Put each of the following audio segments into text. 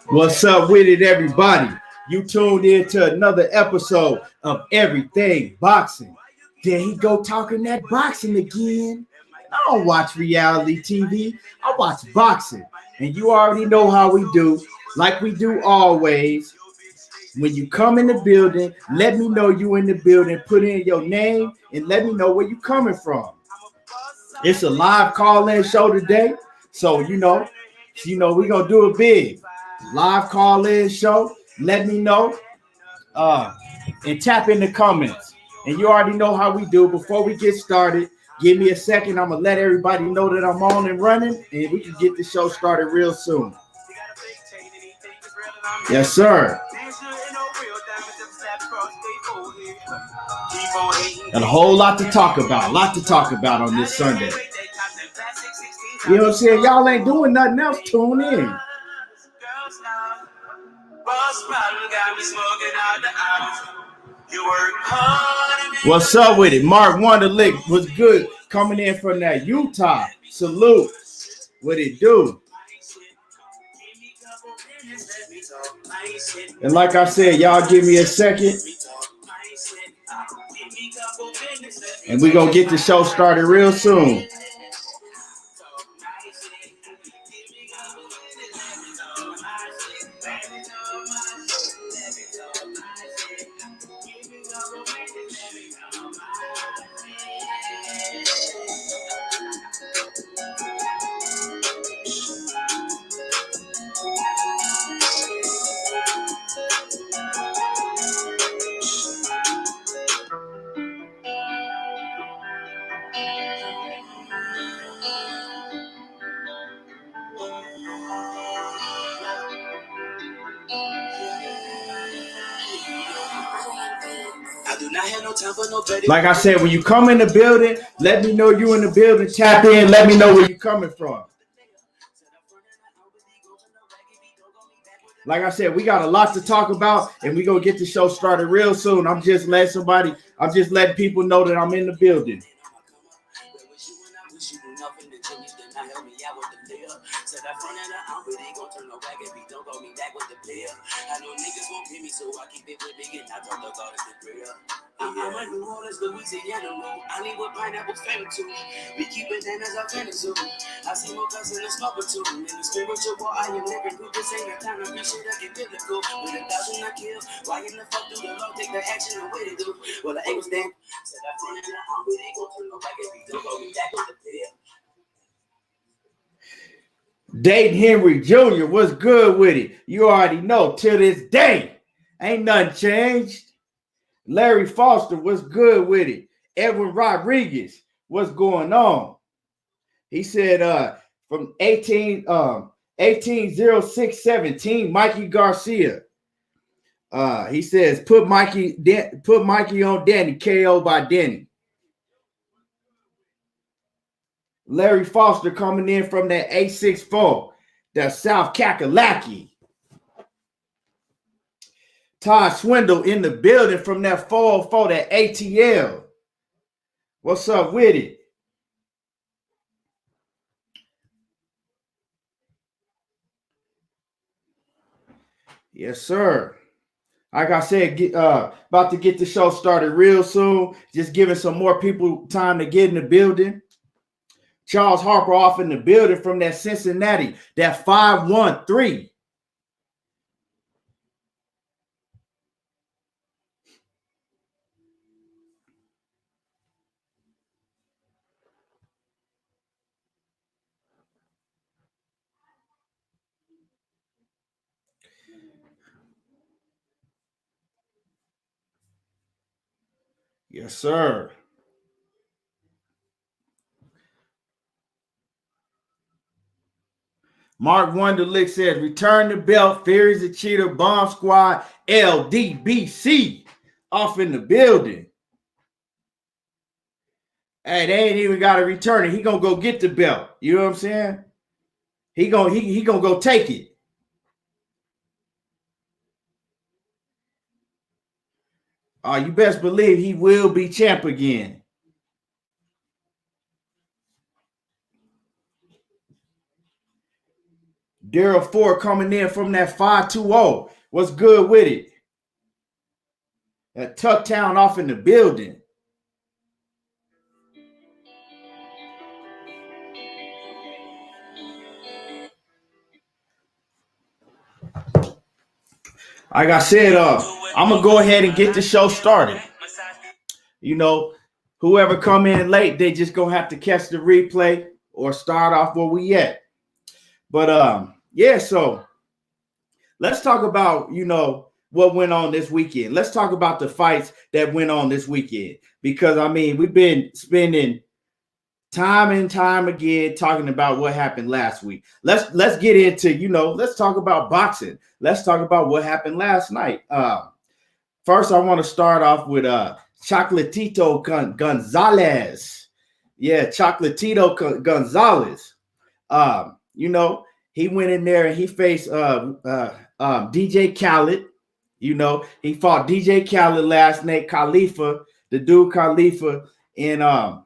What's up with it, everybody? You tuned in to another episode of Everything Boxing. There he go talking that boxing again. I don't watch reality TV. I watch boxing. And you already know how we do. Like we do always. When you come in the building, let me know you in the building. Put in your name and let me know where you coming from. It's a live call-in show today. So, we're going to do it big. Live call-in show. Let me know. And tap in the comments. And you already know how we do. Before we get started, give me a second. I'm going to let everybody know that I'm on and running. And we can get the show started real soon. Yes, sir. Got a whole lot to talk about. On this Sunday. You know what I'm saying? Y'all ain't doing nothing else. Tune in. What's up with it? Mark Wonderlick was good coming in from that Utah. Salute. What it do? And like I said, y'all give me a second. And we're going to get the show started real soon. Like I said, when you come in the building, let me know you in the building. Tap in, let me know where you coming from. Like I said, we got a lot to talk about, and we're going to get the show started real soon. I'm just letting people know that I'm in the building. I know niggas won't pay me, so I keep it with me and I talk about it in prayer. I'm a New Orleans, Louisiana road. I need what pineapple's family too. We keep it in as our fantasy. I see more cuss in the smoke too. In the spiritual war, I am living through this ain't the time to be shit I get biblical. With 1,000 I kill, why in the fuck do the law take the action and way to do? Well, I ain't stand. Said I front in the arm, but they gon' turn no back if we don't go back with the pill. Dayton Henry Jr. was good with it. You already know. Till this day, ain't nothing changed. Larry Foster was good with it. Edwin Rodriguez, what's going on? He said from 1806-17, Mikey Garcia. He says put Mikey on Danny, KO by Danny. Larry Foster coming in from that 864, that South Kakalaki. Todd Swindle in the building from that 404, that ATL. What's up with it? Yes, sir. Like I said, about to get the show started real soon. Just giving some more people time to get in the building. Charles Harper off in the building from that Cincinnati, that 513. Yes, sir. Mark Wonderlick says, return the belt, Fury's a cheater, Bomb Squad, LDBC, off in the building. Hey, they ain't even got to return it. He going to go get the belt. You know what I'm saying? He gonna go take it. You best believe he will be champ again. Daryl Ford coming in from that 520. What's good with it? That Tucktown off in the building. Like I said, I'm gonna go ahead and get the show started. You know, whoever come in late, they just gonna have to catch the replay or start off where we at. But yeah, so let's talk about, what went on this weekend. Let's talk about the fights that went on this weekend. Because I mean, we've been spending time and time again talking about what happened last week. Let's get into, let's talk about boxing. Let's talk about what happened last night. First, I want to start off with Chocolatito Gonzalez. Yeah, Chocolatito Gonzalez. He went in there and he faced DJ Khaled. He fought DJ Khaled last night, Khalifa, the dude Khalifa. And, I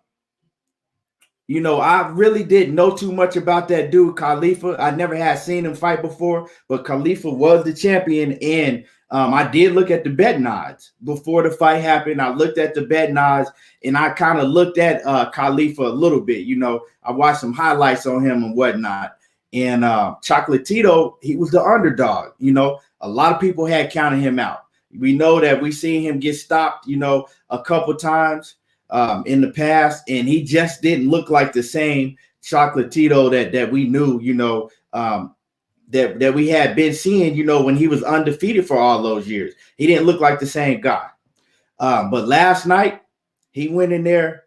really didn't know too much about that dude, Khalifa. I never had seen him fight before, but Khalifa was the champion. And I did look at the betting odds before the fight happened. I looked at the betting odds and I kind of looked at Khalifa a little bit. I watched some highlights on him and whatnot. And Chocolatito, he was the underdog. A lot of people had counted him out. We know that we seen him get stopped, a couple times in the past, and he just didn't look like the same Chocolatito that we knew, that we had been seeing, when he was undefeated for all those years. He didn't look like the same guy. But last night, he went in there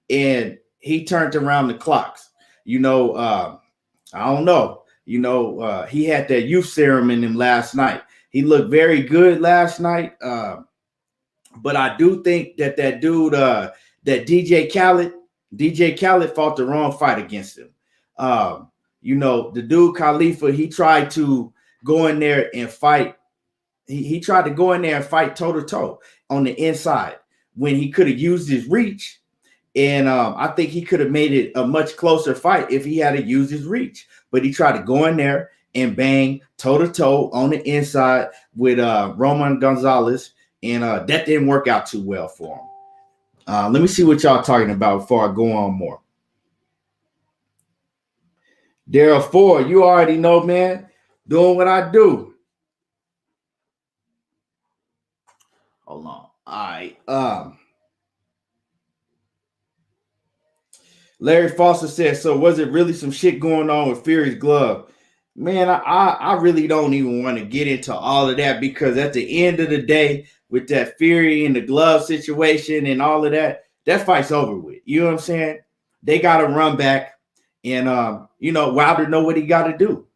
and he turned around the clocks. I don't know. He had that youth serum in him last night. He looked very good last night. But I do think that dude, that DJ Khaled fought the wrong fight against him. The dude Khalifa, he tried to go in there and fight. He tried to go in there and fight toe-to-toe on the inside when he could have used his reach. And I think he could have made it a much closer fight if he had to use his reach. But he tried to go in there and bang toe-to-toe on the inside with Roman Gonzalez. And that didn't work out too well for him. Let me see what y'all talking about before I go on more. Daryl Ford, you already know, man. Doing what I do. Hold on. All right. Larry Foster says, so was it really some shit going on with Fury's glove? Man, I really don't even want to get into all of that, because at the end of the day, with that Fury and the glove situation and all of that, that fight's over with. You know what I'm saying? They got to run back, and Wilder know what he got to do.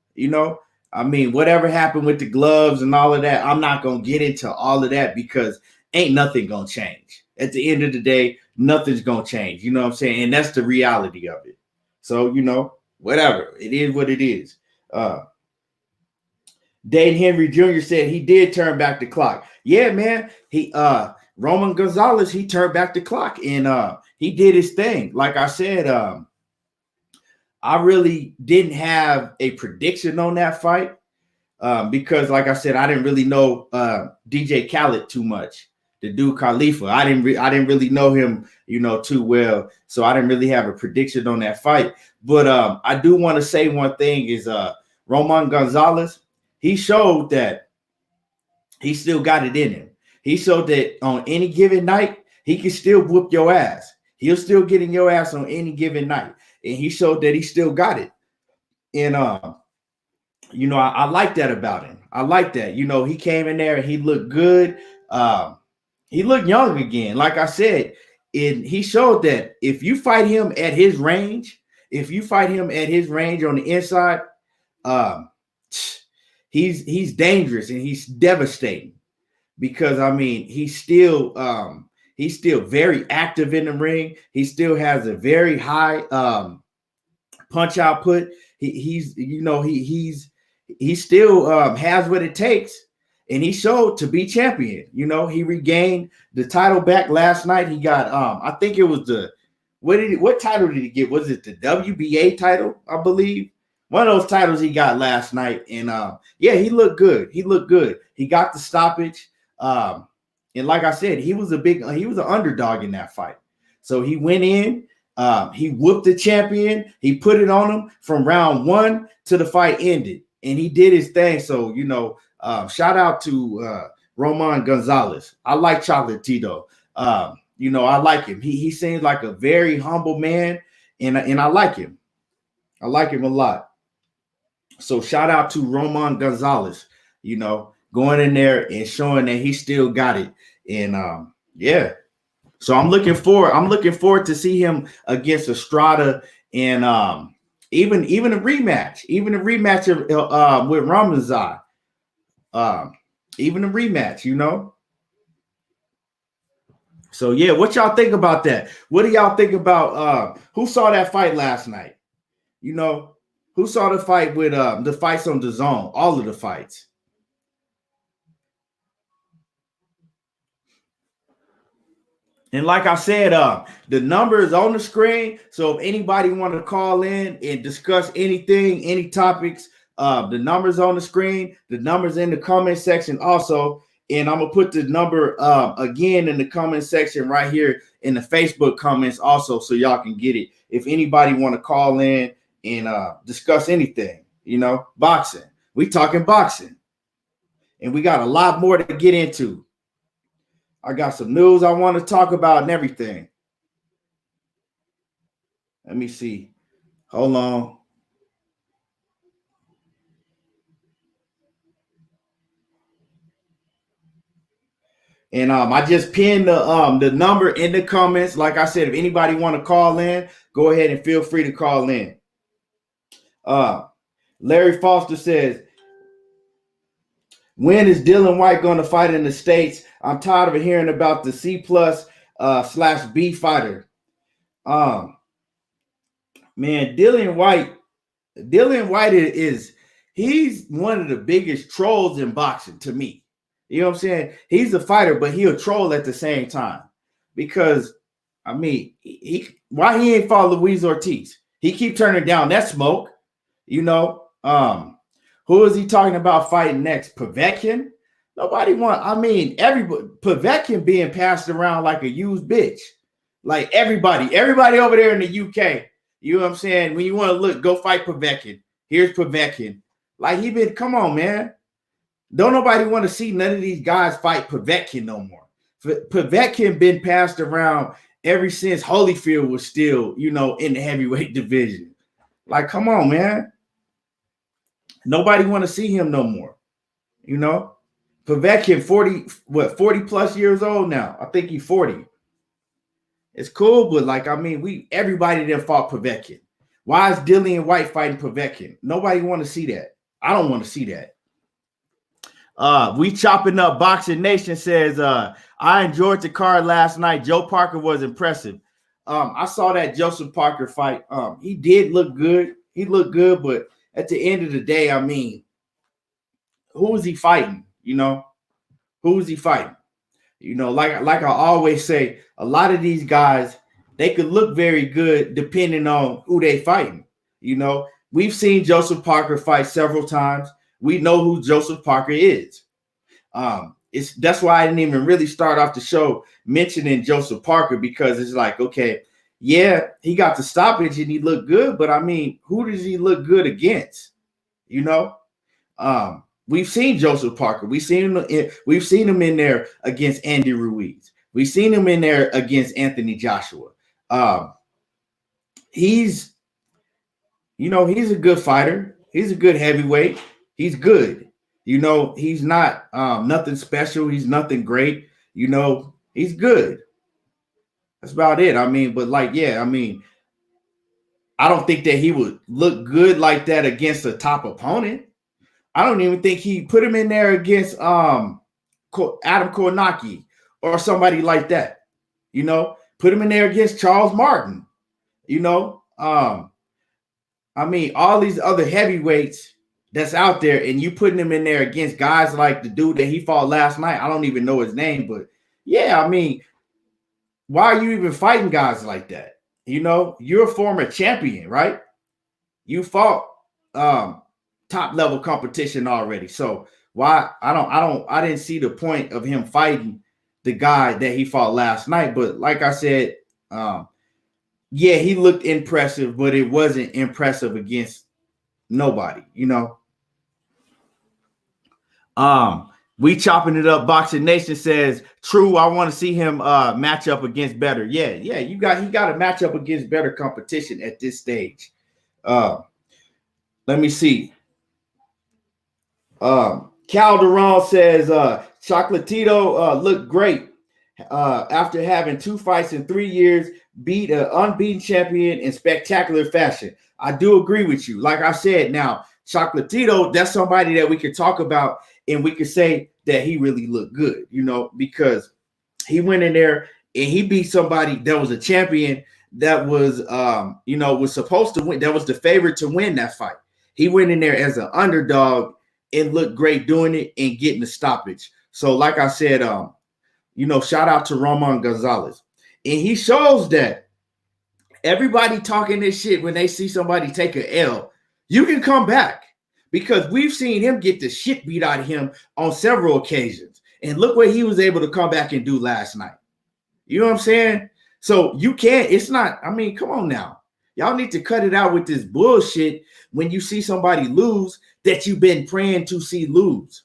Whatever happened with the gloves and all of that, I'm not gonna get into all of that, because ain't nothing gonna change. At the end of the day, nothing's gonna change. You know what I'm saying? And that's the reality of it. So, whatever. It is what it is. Dane Henry Jr. said he did turn back the clock. Yeah, man. He Roman Gonzalez, he turned back the clock and he did his thing. Like I said, I really didn't have a prediction on that fight because, like I said, I didn't really know DJ Khaled too much. The dude Khalifa, I didn't really know him, too well. So I didn't really have a prediction on that fight. But I do want to say one thing is Roman Gonzalez, he showed that he still got it in him. He showed that on any given night, he can still whoop your ass. He'll still get in your ass on any given night. And he showed that he still got it. And, I like that about him. I like that. He came in there and he looked good. He looked young again. Like I said, he showed that if you fight him at his range, on the inside, he's dangerous and he's devastating because he's still very active in the ring. He still has a very high punch output. He still has what it takes, and he showed to be champion. He regained the title back last night. He got I think it was what title did he get? Was it the WBA title? I believe. One of those titles he got last night. And yeah, he looked good. He looked good. He got the stoppage. And like I said, he was an underdog in that fight. So he went in, he whooped the champion, he put it on him from round 1 to the fight ended. And he did his thing. So, shout out to Roman Gonzalez. I like Chocolatito. I like him. He seems like a very humble man, and I like him. I like him a lot. So shout out to Roman Gonzalez, going in there and showing that he still got it. And yeah. So I'm looking forward to see him against Estrada and even a rematch. Even a rematch with Ramazan. Even a rematch, So yeah, what y'all think about that? What do y'all think about who saw that fight last night? Who saw the fight with the fights on DAZN? All of the fights. And like I said, the number is on the screen. So if anybody want to call in and discuss anything, any topics, the number's on the screen. The number's in the comment section also. And I'm going to put the number again in the comment section right here in the Facebook comments also so y'all can get it. If anybody want to call in and discuss anything, boxing. We talking boxing. And we got a lot more to get into. I got some news I want to talk about and everything. Let me see. Hold on. And I just pinned the number in the comments. Like I said, if anybody want to call in, go ahead and feel free to call in. Larry Foster says, when is Dylan White going to fight in the States? I'm tired of hearing about the C+/B fighter. Man, Dylan White he's one of the biggest trolls in boxing to me. You know what I'm saying? He's a fighter, but he'll troll at the same time. Because, why he ain't fought Luis Ortiz? He keep turning down that smoke. Who is he talking about fighting next? Povetkin? Nobody everybody. Povetkin being passed around like a used bitch. Like everybody over there in the UK. You know what I'm saying? When you want to look, go fight Povetkin. Here's Povetkin. Like come on, man. Don't nobody want to see none of these guys fight Povetkin no more. Povetkin been passed around ever since Holyfield was still, in the heavyweight division. Like, come on, man. Nobody want to see him no more. Povetkin 40 plus years old now. I think he's 40. It's cool, but everybody done fought Povetkin. Why is Dillian White fighting Povetkin? Nobody want to see that. I don't want to see that. We chopping up Boxing Nation says, I enjoyed the card last night. Joe Parker was impressive. I saw that Joseph Parker fight. He did look good. He looked good, but at the end of the day, who is he fighting? Who is he fighting? Like I always say, a lot of these guys, they could look very good depending on who they fighting. We've seen Joseph Parker fight several times. We know who Joseph Parker is. That's why I didn't even really start off the show mentioning Joseph Parker, because it's like, okay, yeah, he got the stoppage and he looked good, but who does he look good against? We've seen Joseph Parker. We've seen him in there against Andy Ruiz. We've seen him in there against Anthony Joshua. He's a good fighter. He's a good heavyweight. He's good. He's not nothing special. He's nothing great. He's good. That's about it. I don't think that he would look good like that against a top opponent. I don't even think he put him in there against Adam Kornacki or somebody like that. Put him in there against Charles Martin. All these other heavyweights that's out there, and you putting him in there against guys like the dude that he fought last night. I don't even know his name, but yeah, why are you even fighting guys like that? You're a former champion, right? You fought top level competition already. So why I didn't see the point of him fighting the guy that he fought last night. But like I said, yeah, he looked impressive, but it wasn't impressive against nobody, you know. We chopping it up. Boxing Nation says, true, I want to see him match up against better. Yeah, he got to match up against better competition at this stage. Let me see. Calderon says Chocolatito looked great after having 2 fights in 3 years, beat an unbeaten champion in spectacular fashion. I do agree with you. Like I said, now Chocolatito, that's somebody that we could talk about and we could say that he really looked good, you know, because he went in there and he beat somebody that was a champion that was, you know, was supposed to win. That was the favorite to win that fight. He went in there as an underdog and looked great doing it and getting the stoppage. So like I said, you know, shout out to Roman Gonzalez. And he shows that everybody talking this shit when they see somebody take an L, you can come back because we've seen him get the shit beat out of him on several occasions. And look what he was able to come back and do last night. You know what I'm saying? So you can't, it's not, I mean, come on now. Y'all need to cut it out with this bullshit when you see somebody lose that you've been praying to see lose.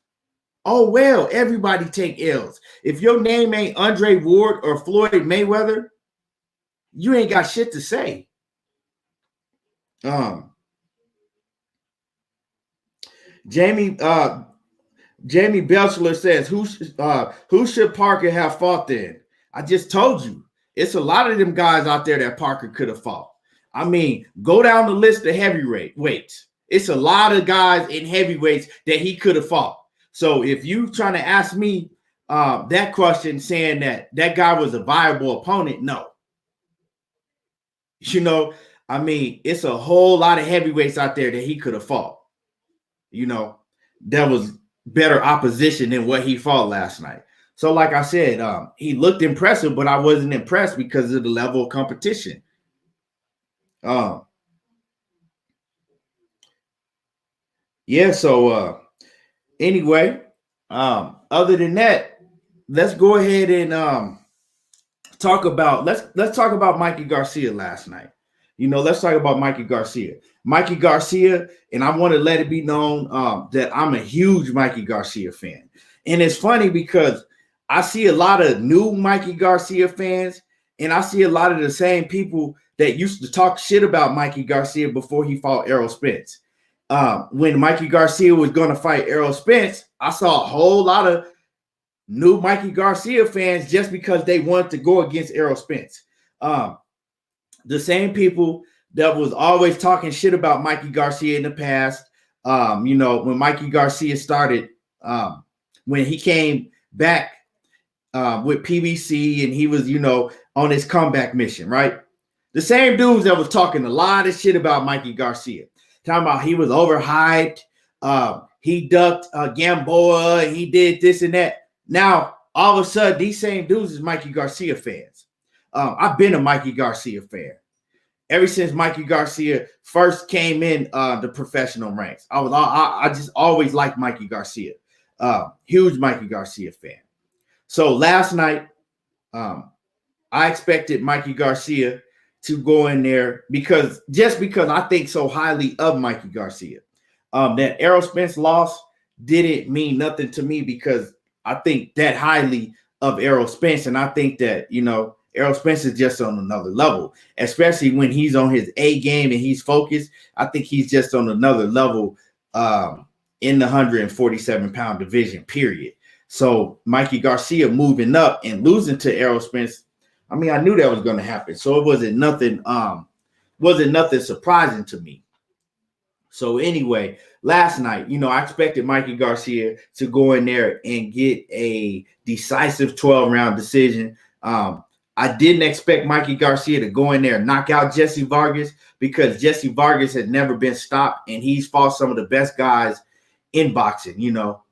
Oh, well, everybody take L's. If your name ain't Andre Ward or Floyd Mayweather, you ain't got shit to say. Jamie Belchler says, who should Parker have fought then? I just told you. It's a lot of them guys out there that Parker could have fought. I mean, go down the list of heavyweights. It's a lot of guys in heavyweights that he could have fought. So if you trying to ask me that question saying that guy was a viable opponent, no. You know, I mean, it's a whole lot of heavyweights out there that he could have fought. You know, that was better opposition than what he fought last night. So like I said, he looked impressive, but I wasn't impressed because of the level of competition. Yeah, so anyway, other than that, let's go ahead and talk about let's talk about Mikey Garcia last night. You know, let's talk about Mikey Garcia. Mikey Garcia, and I want to let it be known that I'm a huge Mikey Garcia fan. And it's funny because I see a lot of new Mikey Garcia fans, and I see a lot of the same people that used to talk shit about Mikey Garcia before he fought Errol Spence. When Mikey Garcia was going to fight Errol Spence, I saw a whole lot of new Mikey Garcia fans just because they wanted to go against Errol Spence. The same people that was always talking shit about Mikey Garcia in the past, you know, when Mikey Garcia started, when he came back with PBC and he was, you know, on his comeback mission, right? The same dudes that was talking a lot of shit about Mikey Garcia, talking about he was overhyped, he ducked Gamboa, and he did this and that. Now, all of a sudden, these same dudes is Mikey Garcia fans. I've been a Mikey Garcia fan ever since Mikey Garcia first came in the professional ranks. I just always liked Mikey Garcia. Huge Mikey Garcia fan. So last night, I expected Mikey Garcia to go in there because I think so highly of Mikey Garcia. That Errol Spence loss didn't mean nothing to me because I think that highly of Errol Spence, and I think that, you know, Errol Spence is just on another level, especially when he's on his A game and he's focused. I think he's just on another level in the 147-pound division, period. So Mikey Garcia moving up and losing to Errol Spence, I mean, I knew that was going to happen. So it wasn't nothing surprising to me. So anyway, last night, you know, I expected Mikey Garcia to go in there and get a decisive 12-round decision. I didn't expect Mikey Garcia to go in there and knock out Jesse Vargas because Jesse Vargas had never been stopped, and he's fought some of the best guys in boxing. You know,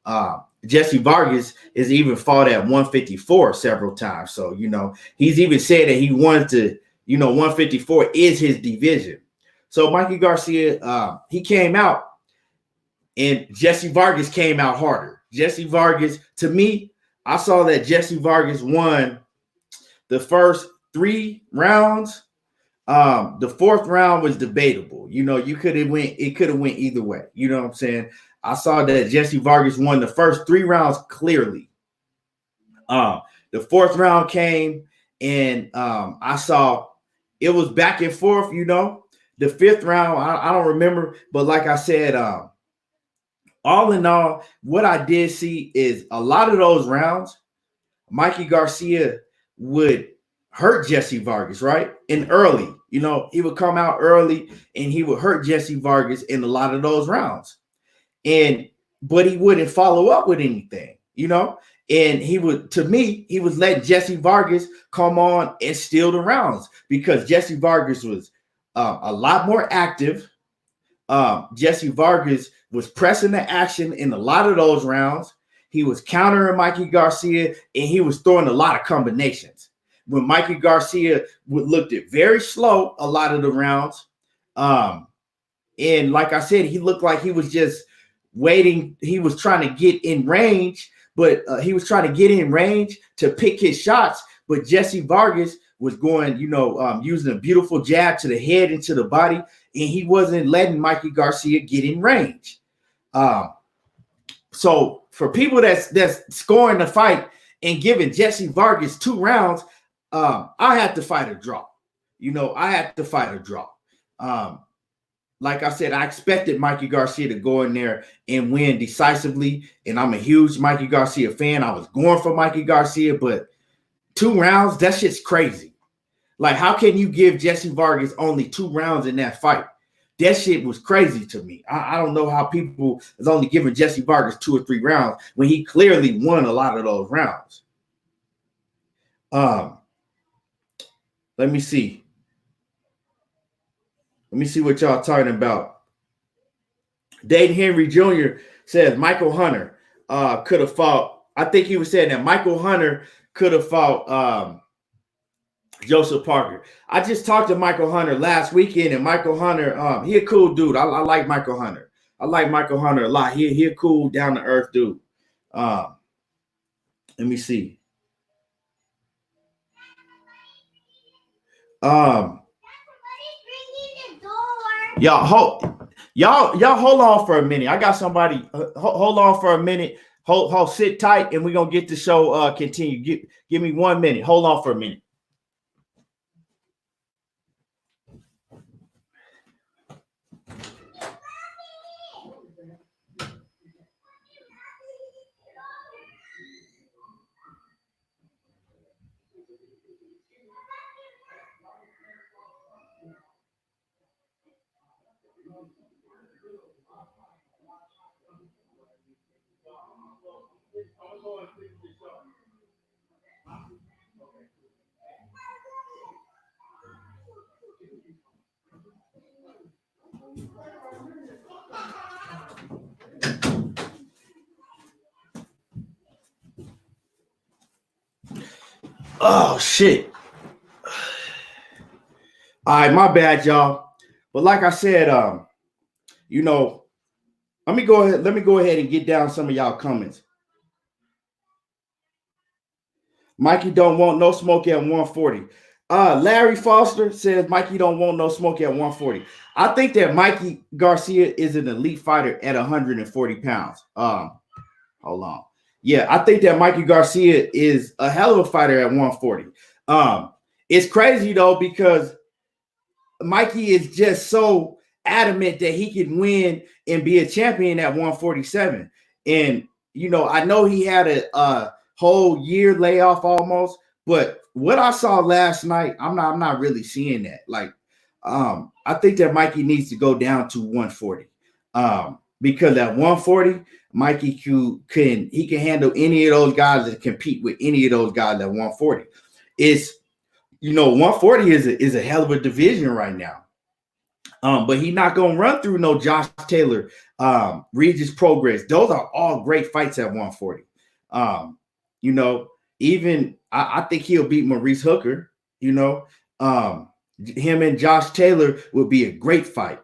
Jesse Vargas has even fought at 154 several times. So, you know, he's even said that he wanted to, you know, 154 is his division. So Mikey Garcia, he came out And Jesse Vargas came out harder. Jesse Vargas, to me, I saw that Jesse Vargas won the first 3 rounds. The 4th round was debatable. You know, it could have went either way. You know what I'm saying? I saw that Jesse Vargas won the first 3 rounds clearly. The 4th round came, and I saw it was back and forth, you know. The 5th round, I don't remember, but like I said, all in all, what I did see is a lot of those rounds, Mikey Garcia would hurt Jesse Vargas, right? And early, you know, he would come out early and he would hurt Jesse Vargas in a lot of those rounds. But he wouldn't follow up with anything, you know? And he would, to me, he was letting Jesse Vargas come on and steal the rounds because Jesse Vargas was a lot more active. Jesse Vargas was pressing the action in a lot of those rounds. He was countering Mikey Garcia, and he was throwing a lot of combinations. When Mikey Garcia looked at very slow a lot of the rounds, and like I said, he looked like he was just waiting. He was trying to get in range, but he was trying to get in range to pick his shots. But Jesse Vargas was going, you know, using a beautiful jab to the head and to the body, and he wasn't letting Mikey Garcia get in range. So for people that's scoring the fight and giving Jesse Vargas 2 rounds, I had to fight a draw. You know, I had to fight a draw. Like I said, I expected Mikey Garcia to go in there and win decisively, and I'm a huge Mikey Garcia fan. I was going for Mikey Garcia, but 2 rounds, that shit's crazy. Like, how can you give Jesse Vargas only 2 rounds in that fight? That shit was crazy to me. I don't know how people is only giving Jesse Vargas 2 or 3 rounds when he clearly won a lot of those rounds. Let me see. Let me see what y'all talking about. Dayton Henry Jr. says Michael Hunter could have fought. I think he was saying that Michael Hunter could have fought Joseph Parker. I just talked to Michael Hunter last weekend, and Michael Hunter, he a cool dude. I like Michael Hunter. I like Michael Hunter a lot. He a cool, down-to-earth dude. Let me see. Y'all hold on for a minute. I got somebody. Hold on for a minute. Hold, sit tight, and we're gonna get the show continue. Give me 1 minute. Hold on for a minute. Oh shit. All right, my bad, y'all. But like I said, you know, let me go ahead and get down some of y'all comments. Mikey don't want no smoke at 140. Larry Foster says Mikey don't want no smoke at 140. I think that Mikey Garcia is an elite fighter at 140 pounds. Hold on. Yeah, I think that Mikey Garcia is a hell of a fighter at 140. It's crazy though, because Mikey is just so adamant that he can win and be a champion at 147. And, you know, I know he had a whole year layoff almost, but what I saw last night, I'm not really seeing that. Like, I think that Mikey needs to go down to 140. Because at 140, Mikey can handle any of those guys that compete with any of those guys at 140. It's, you know, 140 is a hell of a division right now. But he's not gonna run through no Josh Taylor, Regis Progress. Those are all great fights at 140. You know, even I think he'll beat Maurice Hooker. You know, him and Josh Taylor would be a great fight.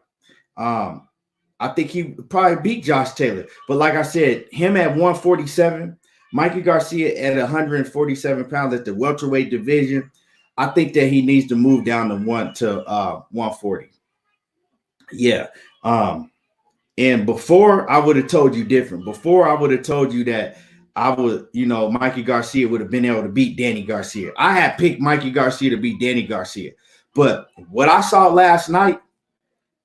I think he probably beat Josh Taylor. But like I said, him at 147, Mikey Garcia at 147 pounds at the welterweight division, I think that he needs to move down to 140. Yeah. And before I would have told you different. Before I would have told you that I would, Mikey Garcia would have been able to beat Danny Garcia. I had picked Mikey Garcia to beat Danny Garcia. But what I saw last night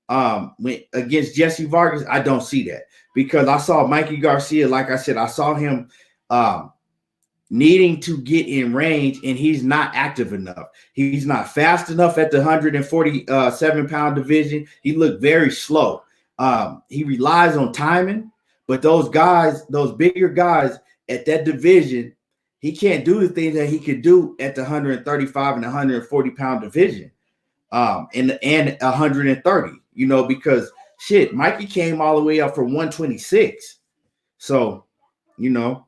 against Jesse Vargas, I don't see that, because I saw Mikey Garcia, like I said, I saw him needing to get in range, and he's not active enough. He's not fast enough at the 147-pound division. He looked very slow. He relies on timing, but those guys, those bigger guys at that division, he can't do the things that he could do at the 135 and 140-pound division, and 130. Because shit, Mikey came all the way up from 126. So, Jamie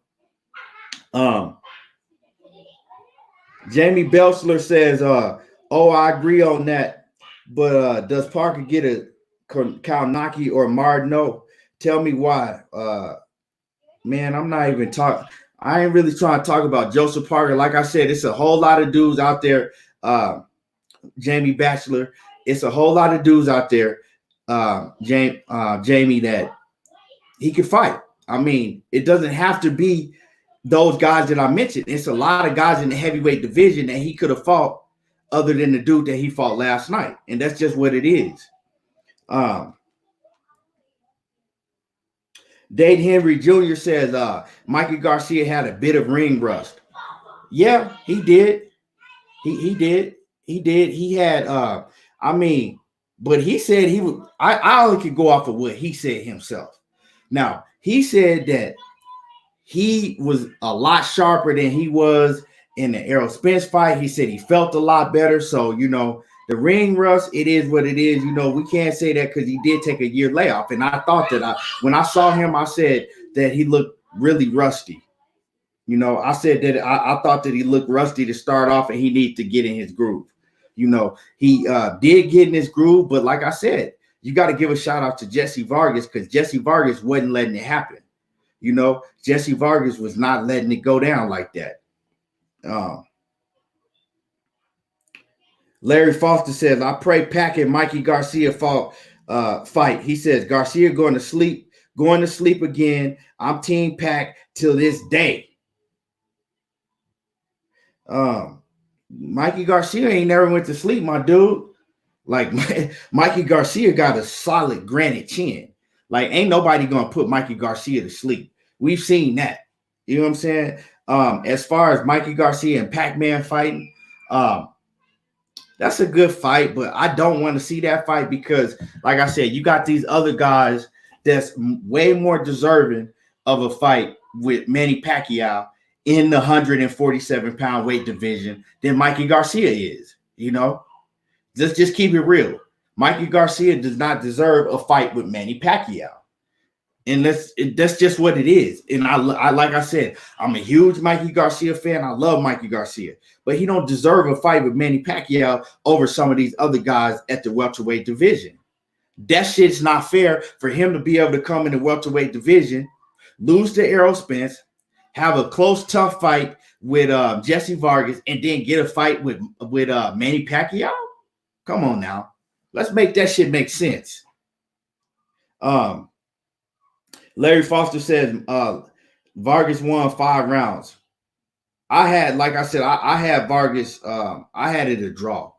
Belchler says, I agree on that. But does Parker get a Kalnaki or Martineau? Tell me why. Man, I'm not even talking. I ain't really trying to talk about Joseph Parker. Like I said, it's a whole lot of dudes out there. Jamie Batchelor, it's a whole lot of dudes out there, Jamie, that he can fight. I mean, it doesn't have to be those guys that I mentioned. It's a lot of guys in the heavyweight division that he could have fought other than the dude that he fought last night. And that's just what it is. Dade Henry Jr. says, Mikey Garcia had a bit of ring rust. Yeah, he did. He did. He had, but he said he would. I only could go off of what he said himself. Now, he said that he was a lot sharper than he was in the Errol Spence fight. He said he felt a lot better. So, the ring rust, it is what it is. We can't say that because he did take a year layoff. And I thought that when I saw him, I said that he looked really rusty. I said that I thought that he looked rusty to start off, and he needed to get in his groove. He did get in his groove, but like I said, you got to give a shout out to Jesse Vargas, because Jesse Vargas wasn't letting it happen. Jesse Vargas was not letting it go down like that. Larry Foster says, I pray Pac and Mikey Garcia fight. He says, Garcia going to sleep again. I'm Team Pac till this day. Mikey Garcia ain't never went to sleep, my dude. Like, Mikey Garcia got a solid granite chin. Like, ain't nobody gonna put Mikey Garcia to sleep. We've seen that. You know what I'm saying? As far as Mikey Garcia and Pac-Man fighting, that's a good fight, but I don't want to see that fight because, like I said, you got these other guys that's way more deserving of a fight with Manny Pacquiao in the 147-pound weight division than Mikey Garcia is. Just keep it real. Mikey Garcia does not deserve a fight with Manny Pacquiao. And that's just what it is. And I like I said, I'm a huge Mikey Garcia fan. I love Mikey Garcia, but he don't deserve a fight with Manny Pacquiao over some of these other guys at the welterweight division. That shit's not fair for him to be able to come in the welterweight division, lose to Errol Spence, have a close, tough fight with Jesse Vargas, and then get a fight with Manny Pacquiao. Come on now, let's make that shit make sense. Larry Foster says Vargas won 5 rounds. I had Vargas. I had it a draw,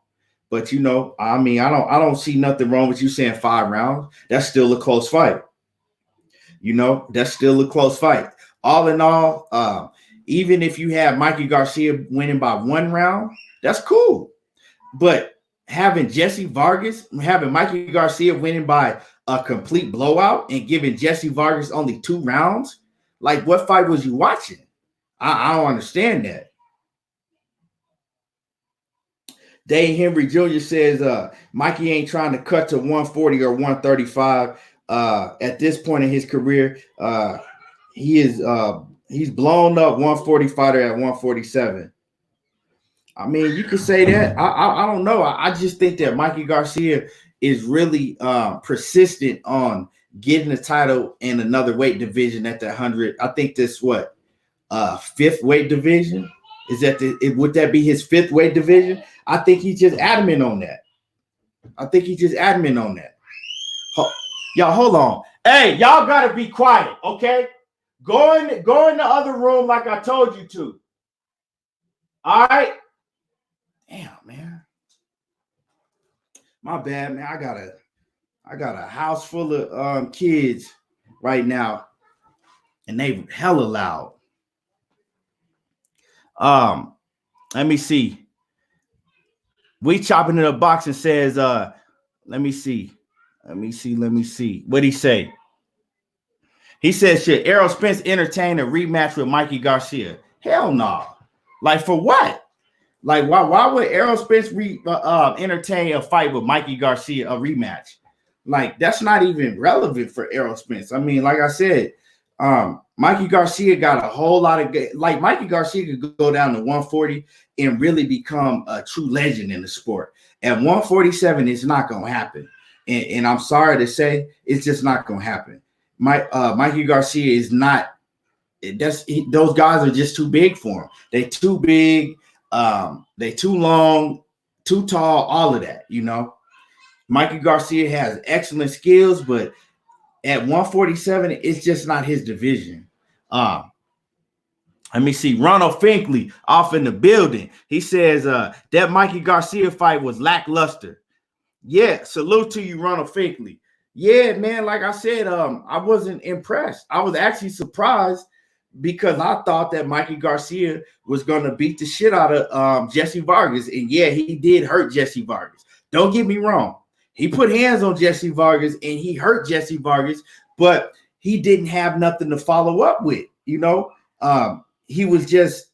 but I don't see nothing wrong with you saying 5 rounds. That's still a close fight. That's still a close fight. All in all, even if you have Mikey Garcia winning by 1 round, that's cool. But having Mikey Garcia winning by a complete blowout and giving Jesse Vargas only 2 rounds, like, what fight was you watching? I don't understand that. Dane Henry Jr. says Mikey ain't trying to cut to 140 or 135 at this point in his career. He's blown up 140 fighter at 147. I mean, you could say that. I don't know. I just think that Mikey Garcia is really persistent on getting the title in another weight division at the 100. I think this what fifth weight division is that would that be his fifth weight division? I think he's just adamant on that. Y'all, hold on. Hey, y'all gotta be quiet, okay? Go in the other room like I told you to. All right. Damn, man. My bad, man. I got a house full of kids right now, and they hella loud. Let me see. We chopping it up boxing says, let me see. What'd he say? He says, should Errol Spence entertain a rematch with Mikey Garcia? Hell no. Like, for what? Like, why would Errol Spence entertain a fight with Mikey Garcia, a rematch? Like, that's not even relevant for Errol Spence. I mean, like I said, Mikey Garcia got a whole lot of like Mikey Garcia could go down to 140 and really become a true legend in the sport. At 147, it's not gonna happen. And I'm sorry to say, it's just not gonna happen. Mikey Garcia is not. Those guys are just too big for him. They too big. They too long, too tall. All of that, you know. Mikey Garcia has excellent skills, but at 147, it's just not his division. Let me see. Ronald Finkley off in the building. He says that Mikey Garcia fight was lackluster. Yeah, salute to you, Ronald Finkley. Yeah, man, like I said, I wasn't impressed. I was actually surprised because I thought that Mikey Garcia was going to beat the shit out of Jesse Vargas. And yeah, he did hurt Jesse Vargas. Don't get me wrong. He put hands on Jesse Vargas and he hurt Jesse Vargas, but he didn't have nothing to follow up with, you know. He just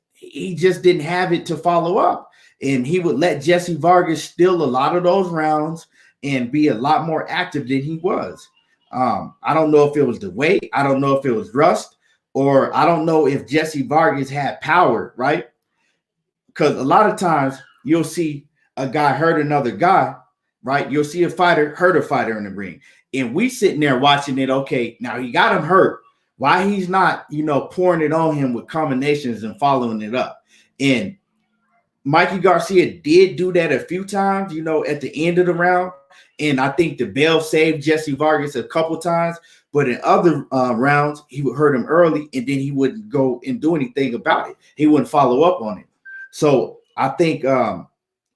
didn't have it to follow up. And he would let Jesse Vargas steal a lot of those rounds and be a lot more active than he was. I don't know if it was the weight. I don't know if it was rust, or I don't know if Jesse Vargas had power, right? Because a lot of times you'll see a guy hurt another guy, right? You'll see a fighter hurt a fighter in the ring. And we sitting there watching it, okay, now he got him hurt. Why he's not, you know, pouring it on him with combinations and following it up. And Mikey Garcia did do that a few times, you know, at the end of the round. And I think the bell saved Jesse Vargas a couple times. But in other rounds, he would hurt him early, and then he wouldn't go and do anything about it. He wouldn't follow up on it. So I think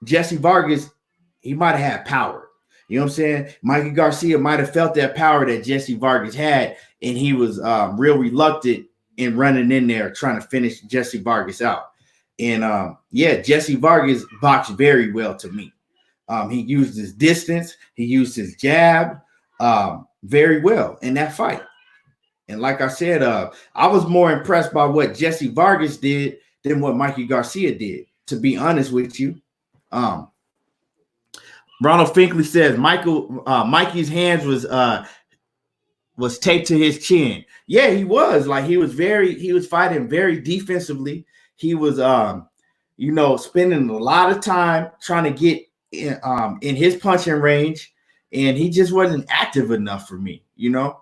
Jesse Vargas, he might have had power. You know what I'm saying? Mikey Garcia might have felt that power that Jesse Vargas had, and he was real reluctant in running in there trying to finish Jesse Vargas out. And yeah, Jesse Vargas boxed very well to me. He used his distance. He used his jab very well in that fight. And like I said, I was more impressed by what Jesse Vargas did than what Mikey Garcia did, to be honest with you. Ronald Finkley says Mikey's hands was taped to his chin. Yeah, he was. Like he was fighting very defensively. He was you know, spending a lot of time trying to get in his punching range, and he just wasn't active enough for me, you know.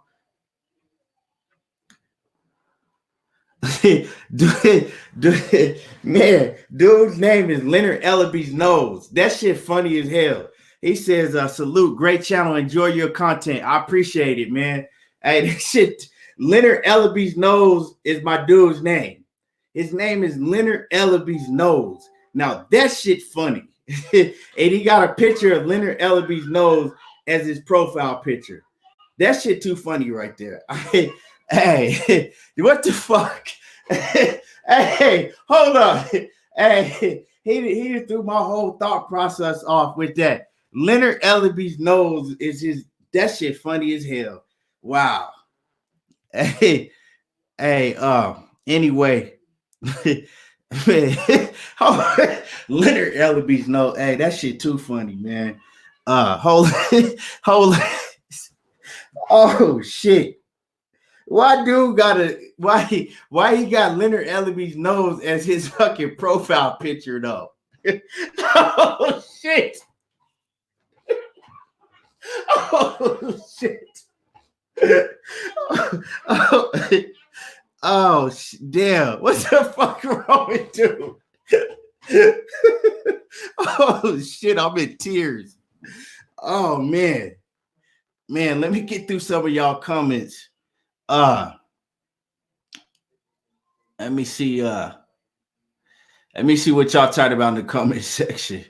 Man, dude's name is Leonard Ellaby's Nose. That shit funny as hell. He says, salute, great channel, enjoy your content. I appreciate it, man. Hey, that shit, Leonard Ellaby's Nose is my dude's name. His name is Leonard Ellaby's Nose. Now, that shit funny. And he got a picture of Leonard Ellaby's nose as his profile picture. That shit too funny right there. Hey, what the fuck? Hey, hold on. Hey, he threw my whole thought process off with that. Leonard Ellaby's nose is that shit funny as hell. Wow. Hey, anyway. Man, Leonard Ellaby's nose. Hey, that shit too funny, man. Hold on. Oh shit. Why he got Leonard Ellaby's nose as his fucking profile picture though? Oh shit. Oh shit. Damn. What the fuck wrong with you? Oh, shit. I'm in tears. Oh, man. Man, let me get through some of y'all comments. Let me see. Let me see what y'all talking about in the comment section.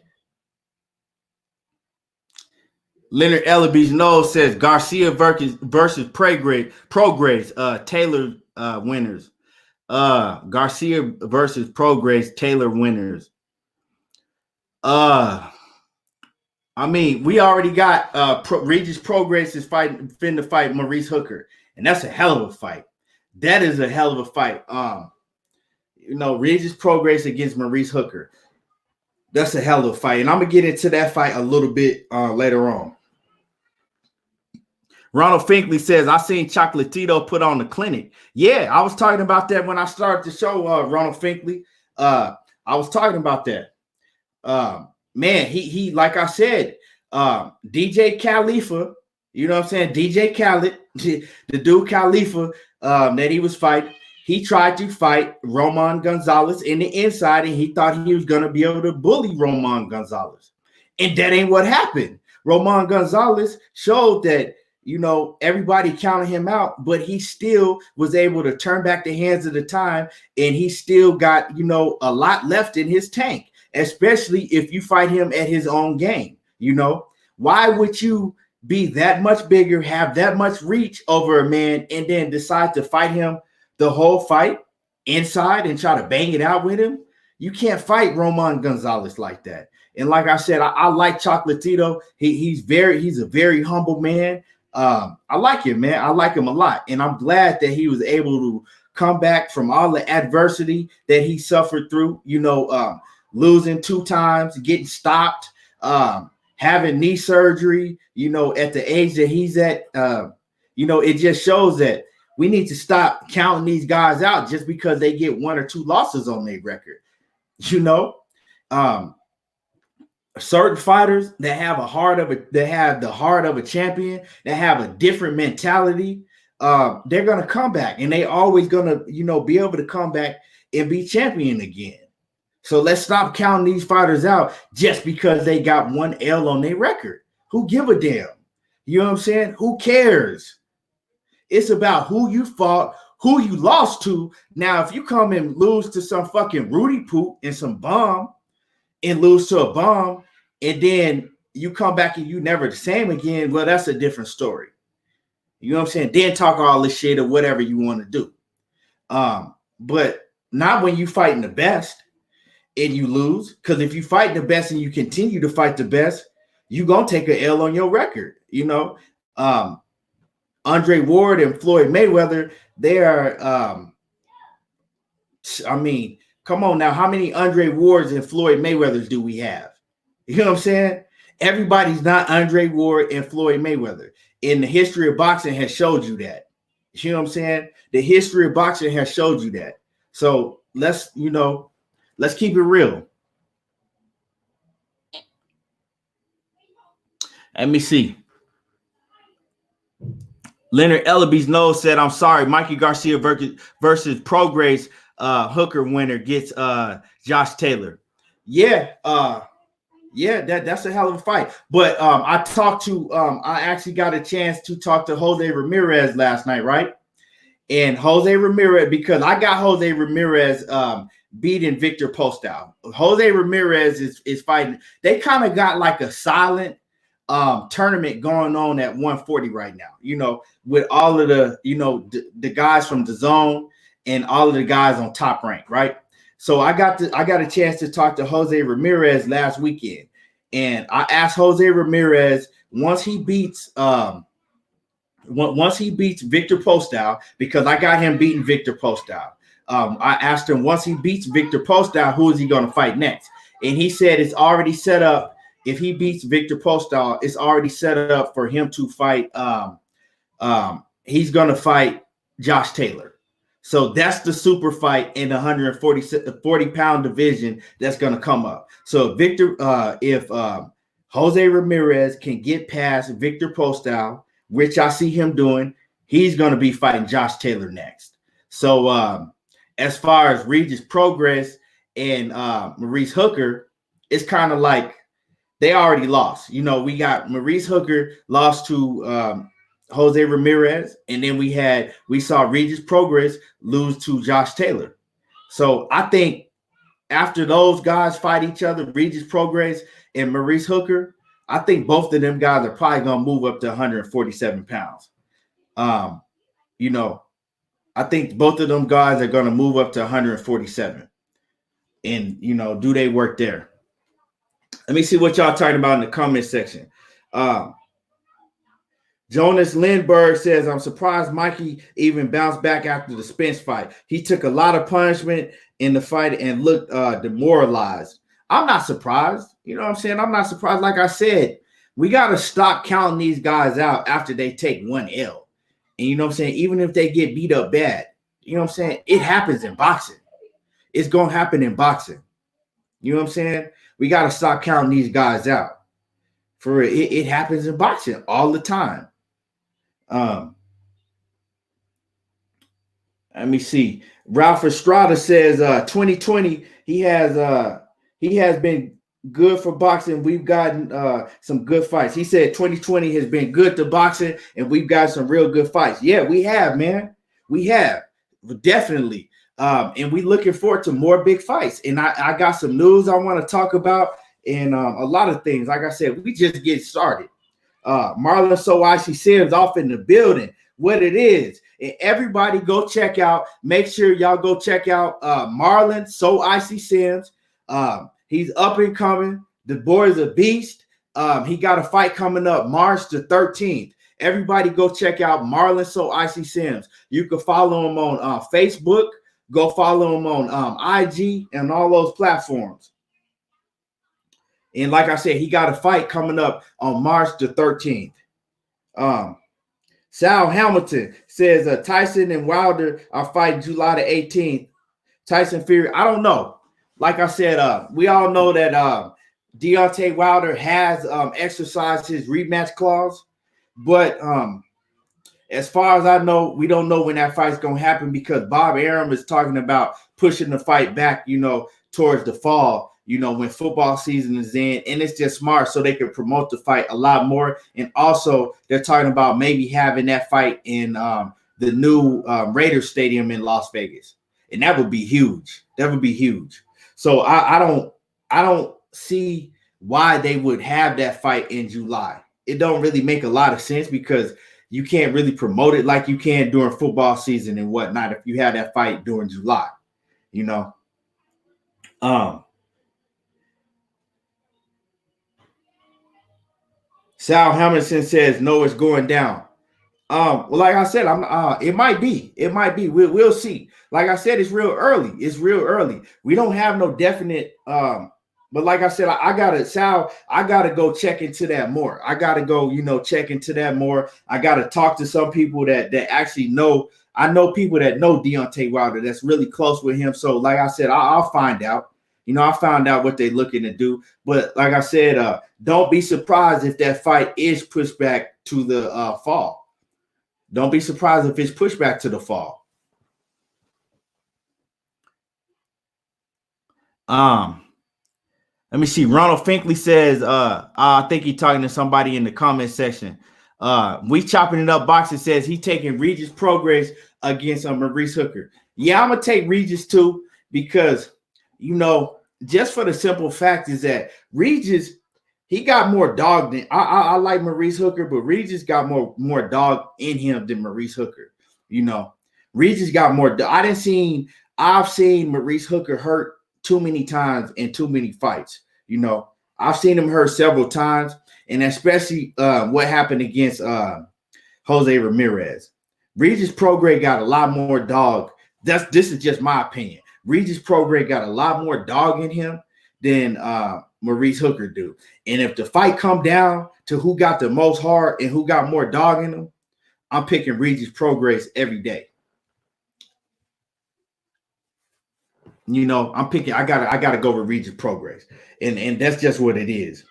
Leonard Ellaby's nose says Garcia versus Prograis, Taylor winners. Garcia versus Prograis, Taylor winners. I mean, we already got Regis Prograis is finna fight Maurice Hooker, and that's a hell of a fight. That is a hell of a fight. Regis Prograis against Maurice Hooker. That's a hell of a fight, and I'm gonna get into that fight a little bit later on. Ronald Finkley says, I seen Chocolatito put on the clinic. Yeah, I was talking about that when I started the show, Ronald Finkley. I was talking about that. Man, he like I said, DJ Khalifa, you know what I'm saying? DJ Khaled, the dude Khalifa that he was fighting, he tried to fight Roman Gonzalez in the inside, and he thought he was going to be able to bully Roman Gonzalez. And that ain't what happened. Roman Gonzalez showed that, everybody counted him out, but he still was able to turn back the hands of the time, and he still got, a lot left in his tank, especially if you fight him at his own game. Why would you be that much bigger, have that much reach over a man, and then decide to fight him the whole fight inside and try to bang it out with him? You can't fight Roman Gonzalez like that. And like I said, I like Chocolatito. He's a very humble man. I like him, man. I like him a lot. And I'm glad that he was able to come back from all the adversity that he suffered through, losing 2 times, getting stopped, having knee surgery, at the age that he's at. It just shows that we need to stop counting these guys out just because they get 1 or 2 losses on their record. Certain fighters that have the heart of a champion, that have a different mentality, they're gonna come back, and they always gonna be able to come back and be champion again. So let's stop counting these fighters out just because they got 1 L on their record. Who give a damn? You know what I'm saying? Who cares? It's about who you fought, who you lost to. Now, if you come and lose to some fucking Rudy Poop and some bomb, and lose to a bomb, and then you come back and you never the same again, well, that's a different story. You know what I'm saying? Then talk all this shit or whatever you want to do. But not when you fighting the best and you lose. Because if you fight the best and you continue to fight the best, you gonna take an L on your record. Andre Ward and Floyd Mayweather, they are come on now. How many Andre Wards and Floyd Mayweathers do we have? You know what I'm saying? Everybody's not Andre Ward and Floyd Mayweather. And the history of boxing has showed you that. You know what I'm saying? The history of boxing has showed you that. So let's keep it real. Let me see. Leonard Ellaby's nose said, I'm sorry, Mikey Garcia versus Prograis Hooker winner gets Josh Taylor. Yeah, that's a hell of a fight. But I actually got a chance to talk to Jose Ramirez last night, right? And Jose Ramirez, because I got Jose Ramirez beating Victor Postol. Jose Ramirez is fighting. They kind of got like a silent tournament going on at 140 right now, with all of the, the guys from the zone and all of the guys on Top Rank, right? So I got a chance to talk to Jose Ramirez last weekend, and I asked Jose Ramirez once he beats Victor Postol, because I got him beating Victor Postol. I asked him once he beats Victor Postol, who is he going to fight next? And he said it's already set up. If he beats Victor Postol, it's already set up for him to fight. He's going to fight Josh Taylor. So that's the super fight in the 140-pound division that's going to come up. So if Jose Ramirez can get past Victor Postol, which I see him doing, He's going to be fighting Josh Taylor next. So as far as Regis Progress and Maurice Hooker, it's kind of like they already lost. You know, we got Maurice Hooker lost to Jose Ramirez, and then we saw Regis Progress lose to Josh Taylor. So I think after those guys fight each other, Regis Progress and Maurice Hooker, I think both of them guys are probably going to move up to 147 pounds. You know, I think both of them guys are going to move up to 147 and, you know, do they work there? Let me see what y'all talking about in the comment section. Jonas Lindbergh says, I'm surprised Mikey even bounced back after the Spence fight. He took a lot of punishment in the fight and looked demoralized. I'm not surprised. You know what I'm saying? I'm not surprised. Like I said, we got to stop counting these guys out after they take one L. And you know what I'm saying? Even if they get beat up bad, you know what I'm saying? It happens in boxing. It's going to happen in boxing. You know what I'm saying? We got to stop counting these guys out. For it happens in boxing all the time. Let me see. Ralph Estrada says 2020 he has been good for boxing. We've gotten some good fights. He said 2020 has been good to boxing and we've got some real good fights. Yeah, we have, man. We have. Definitely. And we looking forward to more big fights. And I got some news I want to talk about and a lot of things. Like I said, we just get started. Marlon So Icy Sims off in the building. What it is. And everybody go check out. Make sure y'all go check out Marlon So Icy Sims. He's up and coming. The boy is a beast. He got a fight coming up March the 13th. Everybody go check out Marlon So Icy Sims. You can follow him on Facebook. Go follow him on IG and all those platforms. And like I said, he got a fight coming up on March the 13th. Sal Hamilton says Tyson and Wilder are fighting July the 18th. Tyson Fury, I don't know. Like I said, we all know that Deontay Wilder has exercised his rematch clause. But as far as I know, we don't know when that fight's going to happen because Bob Arum is talking about pushing the fight back, you know, towards the fall, you know, when football season is in. And it's just smart so they can promote the fight a lot more. And also they're talking about maybe having that fight in the new Raiders Stadium in Las Vegas. And that would be huge. That would be huge. So I don't see why they would have that fight in July. It don't really make a lot of sense because you can't really promote it like you can during football season and whatnot if you have that fight during July, you know. Sal Hamilton says no, it's going down. Well, like I said, it might be. We'll see. Like I said, it's real early. We don't have no definite but like I said, I gotta go check into that more. I gotta go, you know, check into that more. I gotta talk to some people that actually know. I know people that know Deontay Wilder that's really close with him. So like I said, I'll find out. You know, I found out what they're looking to do. But like I said, don't be surprised if that fight is pushed back to the fall. Don't be surprised if it's pushed back to the fall. Let me see. Ronald Finkley says, I think he's talking to somebody in the comment section. We chopping it up. Boxing says he's taking Regis Progress against Maurice Hooker. Yeah, I'm gonna take Regis too because, you know, just for the simple fact is that Regis, he got more dog than I like Maurice Hooker, but Regis got more dog in him than Maurice Hooker. You know, Regis got more. I've seen Maurice Hooker hurt too many times in too many fights. You know, I've seen him hurt several times, and especially what happened against Jose Ramirez. Regis Prograis got a lot more dog. This is just my opinion. Regis Prograis got a lot more dog in him than Maurice Hooker do. And if the fight come down to who got the most heart and who got more dog in them, I'm picking Regis Prograis every day. You know, I'm picking. I gotta go with Regis Prograis, and that's just what it is.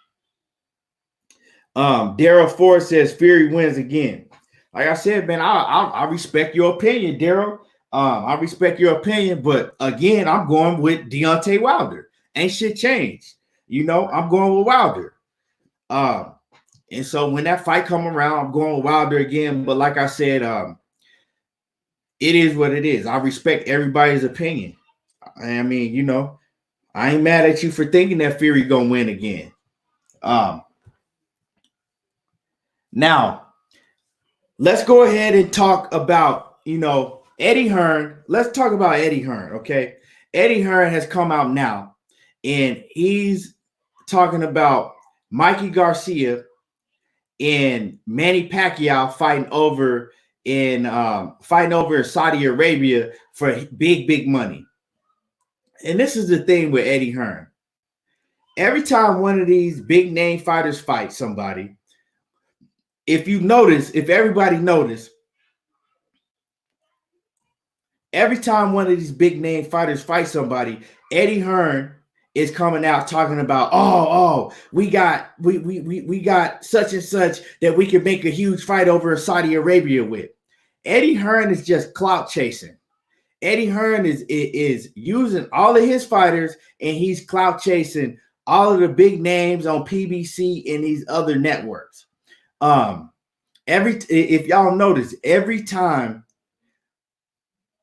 Daryl Ford says Fury wins again. like I said, man, I respect your opinion, Daryl. I respect your opinion, but again, I'm going with Deontay Wilder. Ain't shit changed. You know, I'm going with Wilder. And so when that fight come around, I'm going with Wilder again. But like I said, it is what it is. I respect everybody's opinion. I mean, you know, I ain't mad at you for thinking that Fury gonna win again. Now let's go ahead and talk about, you know, Eddie Hearn. Let's talk about Eddie Hearn, okay? Eddie Hearn has come out now, and he's talking about Mikey Garcia and Manny Pacquiao fighting over in Saudi Arabia for big money. And this is the thing with Eddie Hearn. Every time one of these big name fighters fight somebody, if everybody noticed, every time one of these big name fighters fight somebody, Eddie Hearn is coming out talking about, we got such and such that we can make a huge fight over in Saudi Arabia with. Eddie Hearn is just clout chasing. Eddie Hearn is using all of his fighters, and he's clout chasing all of the big names on PBC and these other networks. If y'all notice, every time,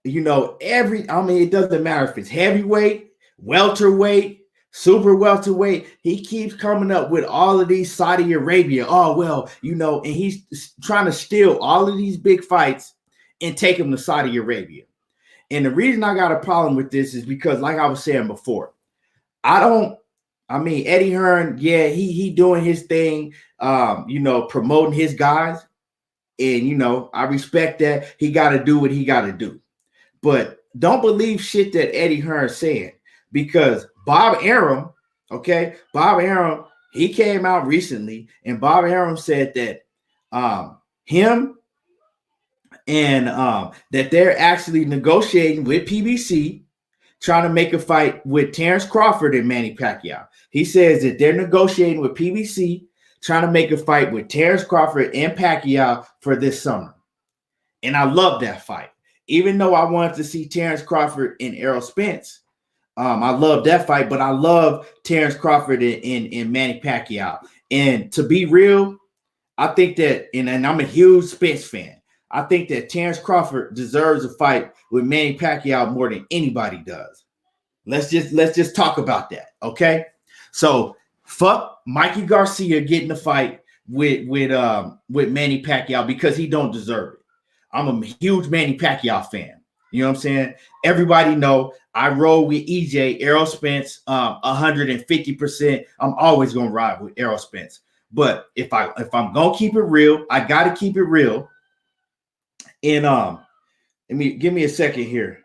you know, it doesn't matter if it's heavyweight, welterweight, super welterweight, he keeps coming up with all of these Saudi Arabia. Oh, well, you know, and he's trying to steal all of these big fights and take them to Saudi Arabia. And the reason I got a problem with this is because, like I was saying before, Eddie Hearn, yeah, he doing his thing, you know, promoting his guys. And, you know, I respect that. He got to do what he got to do. But don't believe shit that Eddie Hearn's saying, because Bob Arum, he came out recently, and Bob Arum said that him and that they're actually negotiating with PBC, trying to make a fight with Terence Crawford and Manny Pacquiao. He says that they're negotiating with PBC, trying to make a fight with Terence Crawford and Pacquiao for this summer. And I love that fight. Even though I wanted to see Terence Crawford and Errol Spence, I love that fight, but I love Terence Crawford and Manny Pacquiao. And to be real, I think that, and I'm a huge Spence fan, I think that Terence Crawford deserves a fight with Manny Pacquiao more than anybody does. Let's just talk about that, okay? So fuck Mikey Garcia getting a fight with Manny Pacquiao because he don't deserve it. I'm a huge Manny Pacquiao fan. You know what I'm saying? Everybody know I roll with EJ, Errol Spence, 150%. I'm always gonna ride with Errol Spence. But if I'm gonna keep it real, I gotta keep it real. And give me a second here.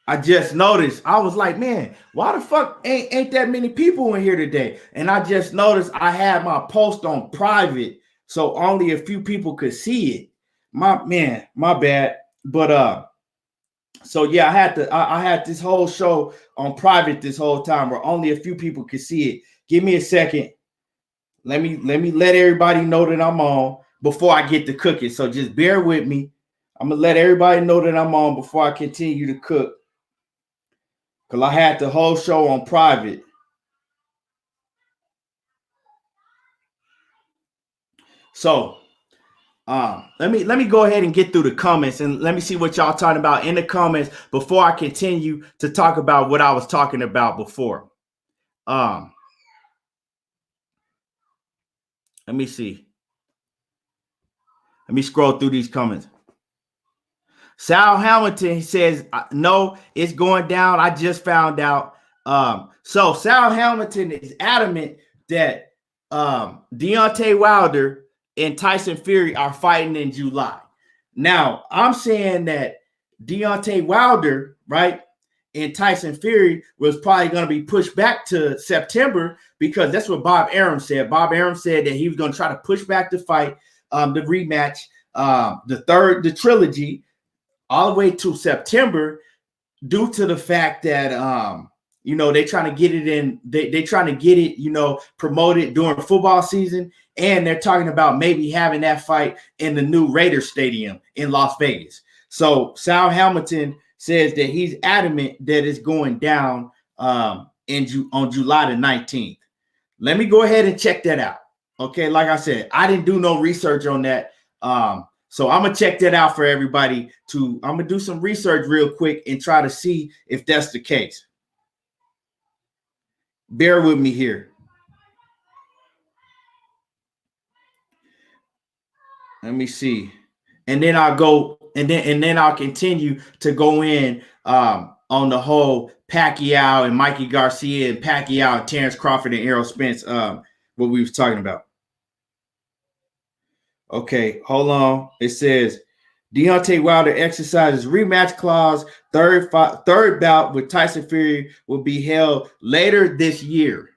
I just noticed, I was like, man, why the fuck ain't that many people in here today? And I just noticed I had my post on private, so only a few people could see it. My bad. But so yeah, I had this whole show on private this whole time where only a few people could see it. Give me a second. Let me let everybody know that I'm on before I get to cooking. So just bear with me. I'm gonna let everybody know that I'm on before I continue to cook. Because I had the whole show on private. So let me go ahead and get through the comments, and let me see what y'all talking about in the comments before I continue to talk about what I was talking about before. Let me see. Let me scroll through these comments. Sal Hamilton says, no, it's going down. I just found out. So Sal Hamilton is adamant that Deontay Wilder and Tyson Fury are fighting in July. Now, I'm saying that Deontay Wilder, right, and Tyson Fury was probably going to be pushed back to September, because that's what Bob Arum said. Bob Arum said that he was going to try to push back the fight, the rematch, the trilogy, all the way to September, due to the fact that They trying to get it in. They trying to get it, promoted during football season. And they're talking about maybe having that fight in the new Raiders Stadium in Las Vegas. So Sal Hamilton says that he's adamant that it's going down on July the 19th. Let me go ahead and check that out. Okay, like I said, I didn't do no research on that. So I'm going to check that out for everybody. I'm going to do some research real quick and try to see if that's the case. Bear with me here. Let me see. And then I'll go and then I'll continue to go in on the whole Pacquiao and Mikey Garcia and Pacquiao and Terence Crawford and Errol Spence, what we was talking about. Okay, hold on. It says Deontay Wilder exercises rematch clause. Third bout with Tyson Fury will be held later this year.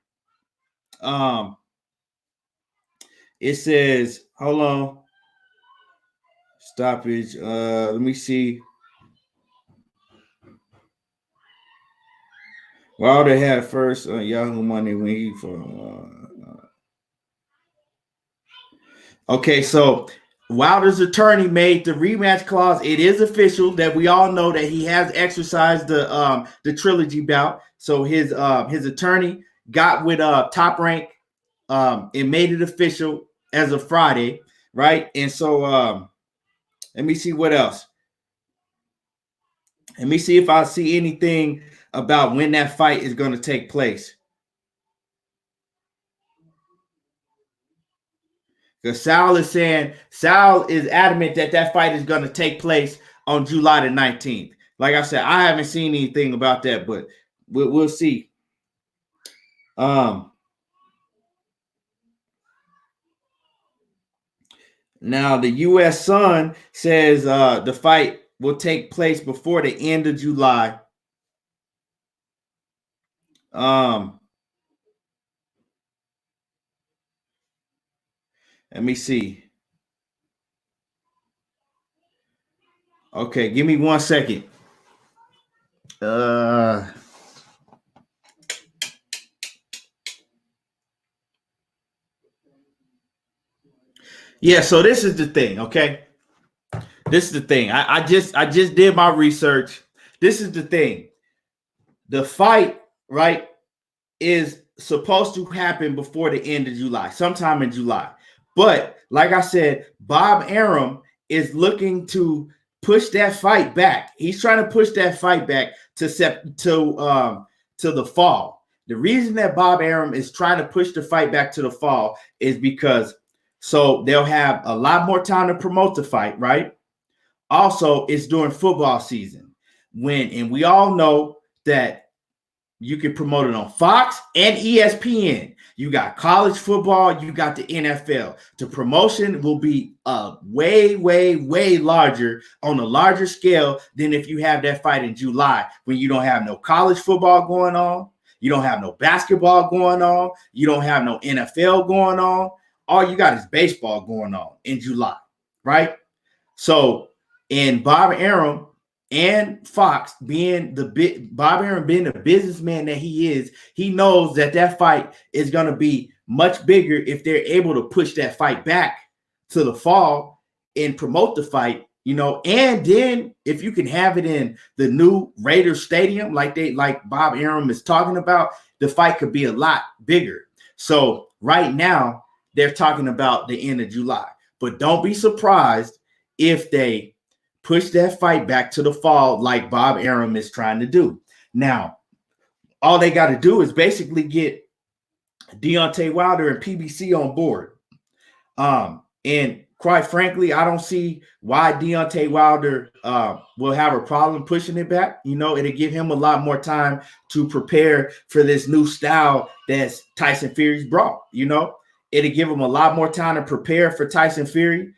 It says, hold on. Stoppage. Let me see. Wilder had first Yahoo Money when he okay, so Wilder's attorney made the rematch clause. It is official that we all know that he has exercised the trilogy bout. So his attorney got with Top Rank and made it official as of Friday, right? And so let me see what else. Let me see if I see anything about when that fight is going to take place. Because Sal is adamant that fight is going to take place on July the 19th. Like I said, I haven't seen anything about that, but we'll see. Now the U.S. Sun says the fight will take place before the end of July. Let me see. Okay, give me 1 second. Yeah, so this is the thing, okay? This is the thing. I just did my research. This is the thing. The fight, right, is supposed to happen before the end of July, sometime in July. But like I said, Bob Arum is looking to push that fight back. He's trying to push that fight back to the fall. The reason that Bob Arum is trying to push the fight back to the fall is because so they'll have a lot more time to promote the fight, right? Also, it's during football season and we all know that you can promote it on Fox and ESPN. You got college football, you got the NFL. The promotion will be way, way, way larger on a larger scale than if you have that fight in July when you don't have no college football going on, you don't have no basketball going on, you don't have no NFL going on. All you got is baseball going on in July, right? So, in Bob Arum and Fox Bob Arum being the businessman that he is, he knows that fight is going to be much bigger if they're able to push that fight back to the fall and promote the fight, and then if you can have it in the new Raiders Stadium, like Bob Arum is talking about, the fight could be a lot bigger. So right now they're talking about the end of July, but don't be surprised if they push that fight back to the fall like Bob Arum is trying to do. Now, all they got to do is basically get Deontay Wilder and PBC on board. And quite frankly, I don't see why Deontay Wilder will have a problem pushing it back. It'll give him a lot more time to prepare for this new style that's Tyson Fury's brought. It'll give him a lot more time to prepare for Tyson Fury.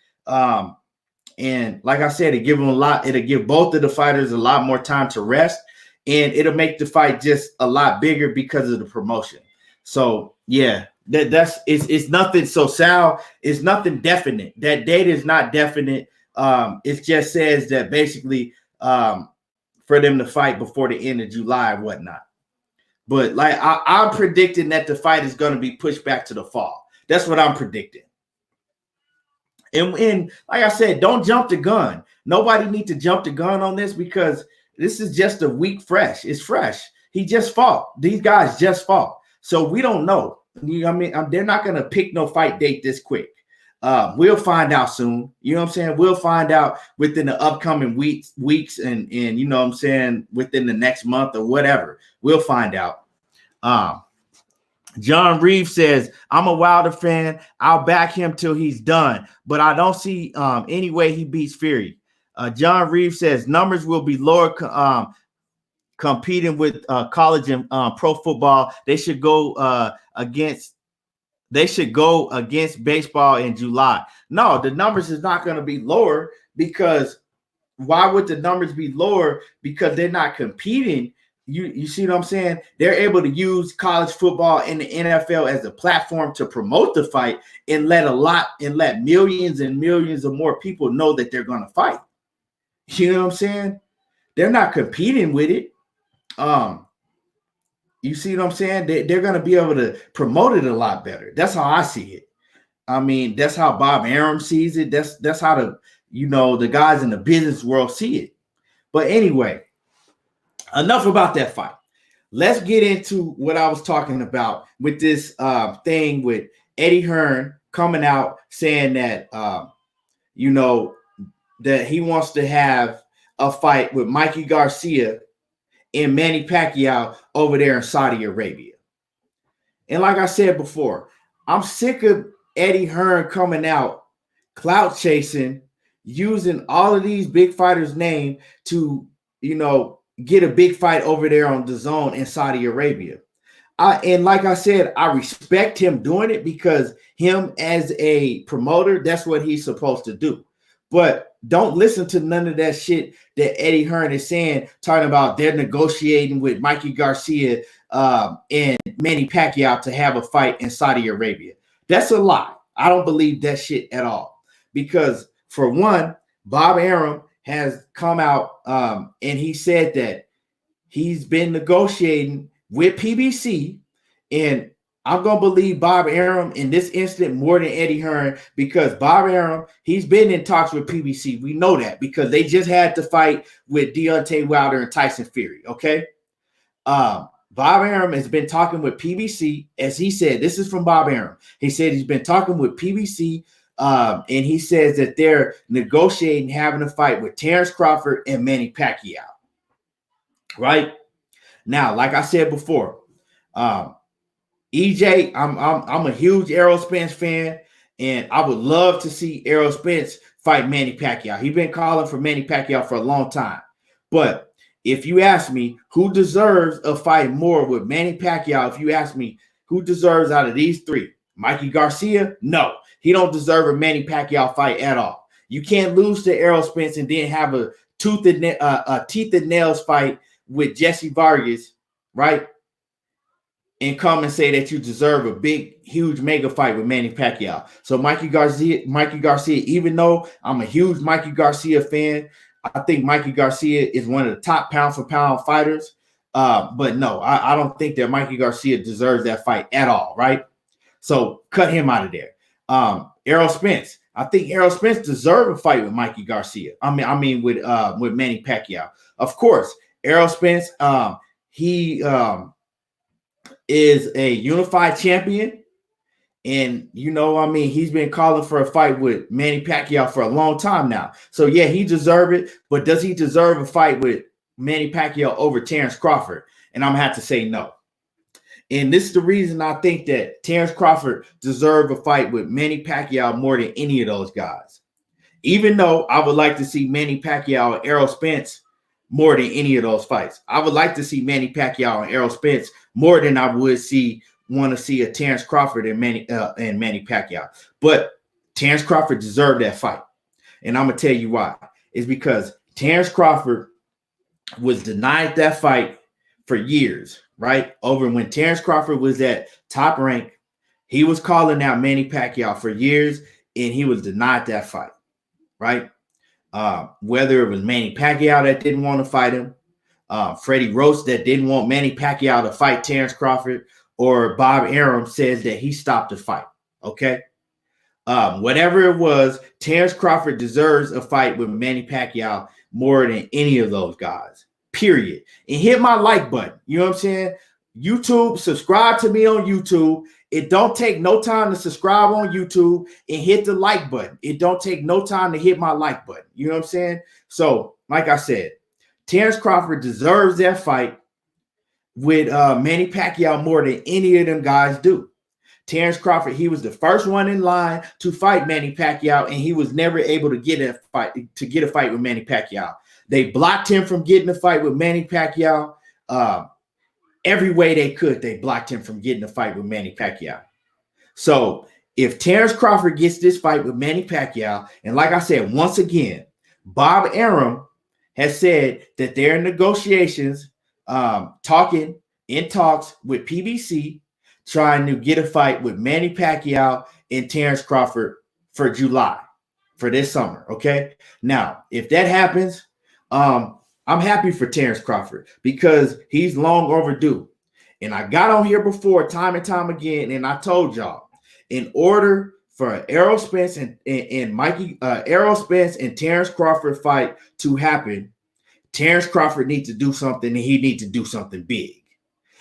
And like I said, it'll give both of the fighters a lot more time to rest, and it'll make the fight just a lot bigger because of the promotion. So yeah, it's nothing. So Sal, it's nothing definite. That date is not definite. It just says that basically for them to fight before the end of July and whatnot. But like I'm predicting that the fight is going to be pushed back to the fall. That's what I'm predicting. And like I said, don't jump the gun. Nobody need to jump the gun on this because this is just a week fresh. It's fresh. He just fought. These guys just fought. So we don't know. I mean, they're not going to pick no fight date this quick. We'll find out soon. You know what I'm saying? We'll find out within the upcoming weeks and you know what I'm saying, within the next month or whatever. We'll find out. John Reeves says, I'm a Wilder fan. I'll back him till he's done, but I don't see any way he beats Fury. John Reeves says numbers will be lower competing with college and pro football. They should go against baseball in July. No, the numbers is not going to be lower because why would the numbers be lower? Because they're not competing. You see what I'm saying? They're able to use college football and the NFL as a platform to promote the fight and let millions and millions of more people know that they're going to fight. You know what I'm saying? They're not competing with it. You see what I'm saying? They're going to be able to promote it a lot better. That's how I see it. I mean, that's how Bob Arum sees it. That's how the guys in the business world see it. But anyway, enough about that fight. Let's get into what I was talking about with this thing with Eddie Hearn coming out saying that, that he wants to have a fight with Mikey Garcia and Manny Pacquiao over there in Saudi Arabia. And like I said before, I'm sick of Eddie Hearn coming out, clout chasing, using all of these big fighters' name to, get a big fight over there on DAZN in Saudi Arabia. And like I said, I respect him doing it because him as a promoter, that's what he's supposed to do. But don't listen to none of that shit that Eddie Hearn is saying, talking about they're negotiating with Mikey Garcia and Manny Pacquiao to have a fight in Saudi Arabia. That's a lie. I don't believe that shit at all. Because for one, Bob Arum has come out and he said that he's been negotiating with PBC, and I'm going to believe Bob Arum in this instant more than Eddie Hearn because Bob Arum, he's been in talks with PBC. We know that because they just had to fight with Deontay Wilder and Tyson Fury, okay? Bob Arum has been talking with PBC, as he said. This is from Bob Arum. He said he's been talking with PBC, and he says that they're negotiating having a fight with Terence Crawford and Manny Pacquiao. Right? Now, like I said before, EJ, I'm a huge Errol Spence fan, and I would love to see Errol Spence fight Manny Pacquiao. He's been calling for Manny Pacquiao for a long time. But if you ask me who deserves a fight more with Manny Pacquiao, if you ask me who deserves out of these three, Mikey Garcia, no, he don't deserve a Manny Pacquiao fight at all. You can't lose to Errol Spence and then have a teeth and nails fight with Jesse Vargas, right? And come and say that you deserve a big, huge mega fight with Manny Pacquiao. So Mikey Garcia, even though I'm a huge Mikey Garcia fan, I think Mikey Garcia is one of the top pound for pound fighters. But no, I don't think that Mikey Garcia deserves that fight at all, right? So cut him out of there. Errol Spence. I think Errol Spence deserves a fight with Mikey Garcia. I mean with Manny Pacquiao. Of course, Errol Spence, he is a unified champion. And, he's been calling for a fight with Manny Pacquiao for a long time now. So, yeah, he deserves it. But does he deserve a fight with Manny Pacquiao over Terence Crawford? And I'm going to have to say no. And this is the reason I think that Terence Crawford deserves a fight with Manny Pacquiao more than any of those guys. Even though I would like to see Manny Pacquiao and Errol Spence more than any of those fights. I would like to see Manny Pacquiao and Errol Spence more than I would want to see a Terence Crawford and Manny Pacquiao. But Terence Crawford deserved that fight. And I'm going to tell you why. It's because Terence Crawford was denied that fight for years, right? Over when Terence Crawford was at top rank, he was calling out Manny Pacquiao for years, and he was denied that fight, right? Whether it was Manny Pacquiao that didn't want to fight him, Freddie Roach that didn't want Manny Pacquiao to fight Terence Crawford, or Bob Arum says that he stopped the fight. Okay. Whatever it was, Terence Crawford deserves a fight with Manny Pacquiao more than any of those guys, period. And hit my like button. You know what I'm saying? YouTube, subscribe to me on YouTube. It don't take no time to subscribe on YouTube and hit the like button. It don't take no time to hit my like button. You know what I'm saying? So, like I said, Terence Crawford deserves that fight with Manny Pacquiao more than any of them guys do. Terence Crawford, he was the first one in line to fight Manny Pacquiao, and he was never able to get a fight with Manny Pacquiao. They blocked him from getting a fight with Manny Pacquiao. Every way they could, they blocked him from getting a fight with Manny Pacquiao. So if Terence Crawford gets this fight with Manny Pacquiao, and like I said, once again, Bob Arum has said that they're in negotiations, talking in talks with PBC, trying to get a fight with Manny Pacquiao and Terence Crawford for July, for this summer. Okay. Now, if that happens, I'm happy for Terence Crawford because he's long overdue. And I got on here before time and time again, and I told y'all, in order for Errol Spence and Mikey Errol Spence and Terence Crawford fight to happen, Terence Crawford needs to do something, and he needs to do something big.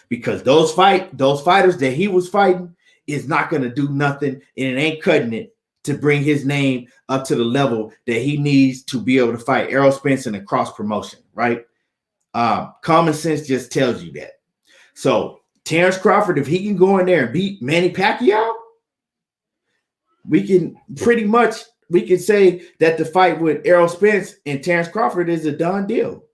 Because those fighters that he was fighting is not going to do nothing, and it ain't cutting it to bring his name up to the level that he needs to be able to fight Errol Spence in a cross promotion, right? Common sense just tells you that. So Terence Crawford, if he can go in there and beat Manny Pacquiao, we can say that the fight with Errol Spence and Terence Crawford is a done deal.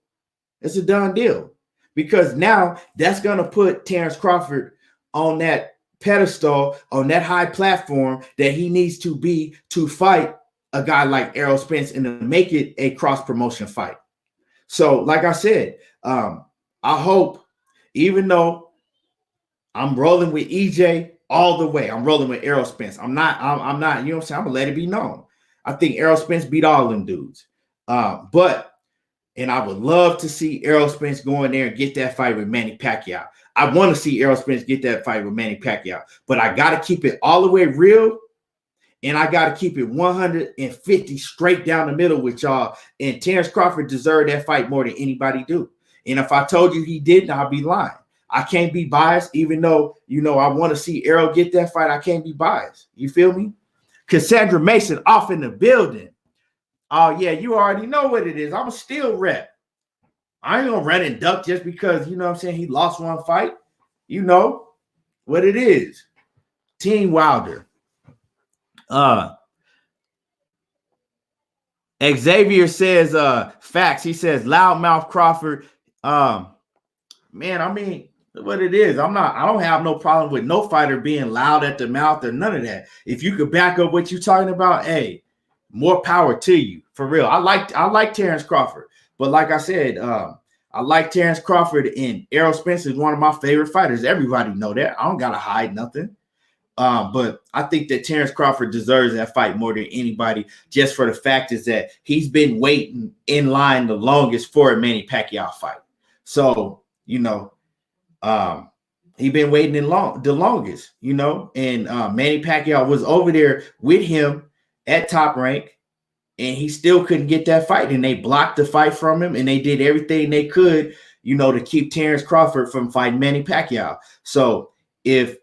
It's a done deal. Because now that's going to put Terence Crawford on that pedestal, on that high platform that he needs to be to fight a guy like Errol Spence and to make it a cross-promotion fight. So, like I said, I hope, even though I'm rolling with EJ all the way, I'm rolling with Errol Spence. I'm not, you know what I'm saying? I'm going to let it be known. I think Errol Spence beat all them dudes. And I would love to see Errol Spence go in there and get that fight with Manny Pacquiao. I want to see Errol Spence get that fight with Manny Pacquiao. But I got to keep it all the way real, and I got to keep it 150 straight down the middle with y'all. And Terence Crawford deserved that fight more than anybody do. And if I told you he didn't, I'll be lying. I can't be biased, even though, I want to see Errol get that fight. I can't be biased. You feel me? Cassandra Mason off in the building. Oh, yeah, you already know what it is. I'm a steel rep. I ain't going to run and duck just because, he lost one fight. You know what it is. Team Wilder. Xavier says, facts. He says, loudmouth Crawford. Man, I mean, what it is. I don't have no problem with no fighter being loud at the mouth or none of that. If you could back up what you're talking about, hey, more power to you, for real. I like Terence Crawford, but like I said, I like Terence Crawford, and Errol Spence is one of my favorite fighters. Everybody know that. I don't gotta hide nothing. But I think that Terence Crawford deserves that fight more than anybody, just for the fact is that he's been waiting in line the longest for a Manny Pacquiao fight. So he's been waiting the longest, and Manny Pacquiao was over there with him at Top Rank, and he still couldn't get that fight, and they blocked the fight from him, and they did everything they could, to keep Terence Crawford from fighting Manny Pacquiao. So if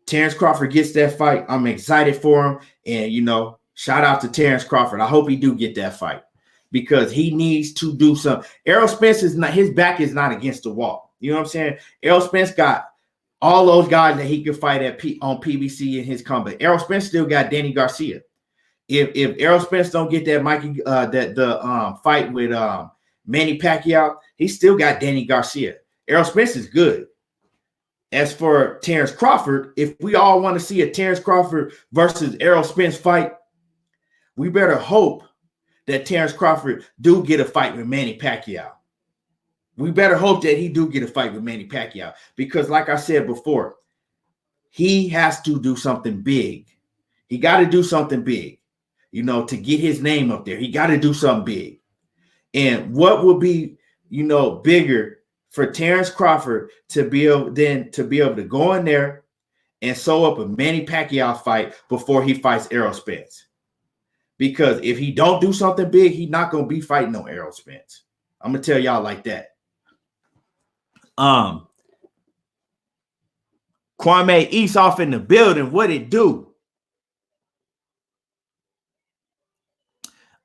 Terence Crawford gets that fight, I'm excited for him, and shout out to Terence Crawford. I hope he do get that fight because he needs to do something. Errol Spence his back is not against the wall. You know what I'm saying? Errol Spence got all those guys that he could fight on PBC in his comeback. Errol Spence still got Danny Garcia. If Errol Spence don't get that fight with Manny Pacquiao, he still got Danny Garcia. Errol Spence is good. As for Terence Crawford, if we all want to see a Terence Crawford versus Errol Spence fight, we better hope that Terence Crawford do get a fight with Manny Pacquiao. We better hope that he do get a fight with Manny Pacquiao because, like I said before, he has to do something big. He got to do something big. To get his name up there, he got to do something big. And what would be, bigger for Terence Crawford to be able to go in there and sew up a Manny Pacquiao fight before he fights Errol Spence. Because if he don't do something big, he's not going to be fighting no Errol Spence. I'm going to tell y'all like that. Kwame East off in the building. What it do?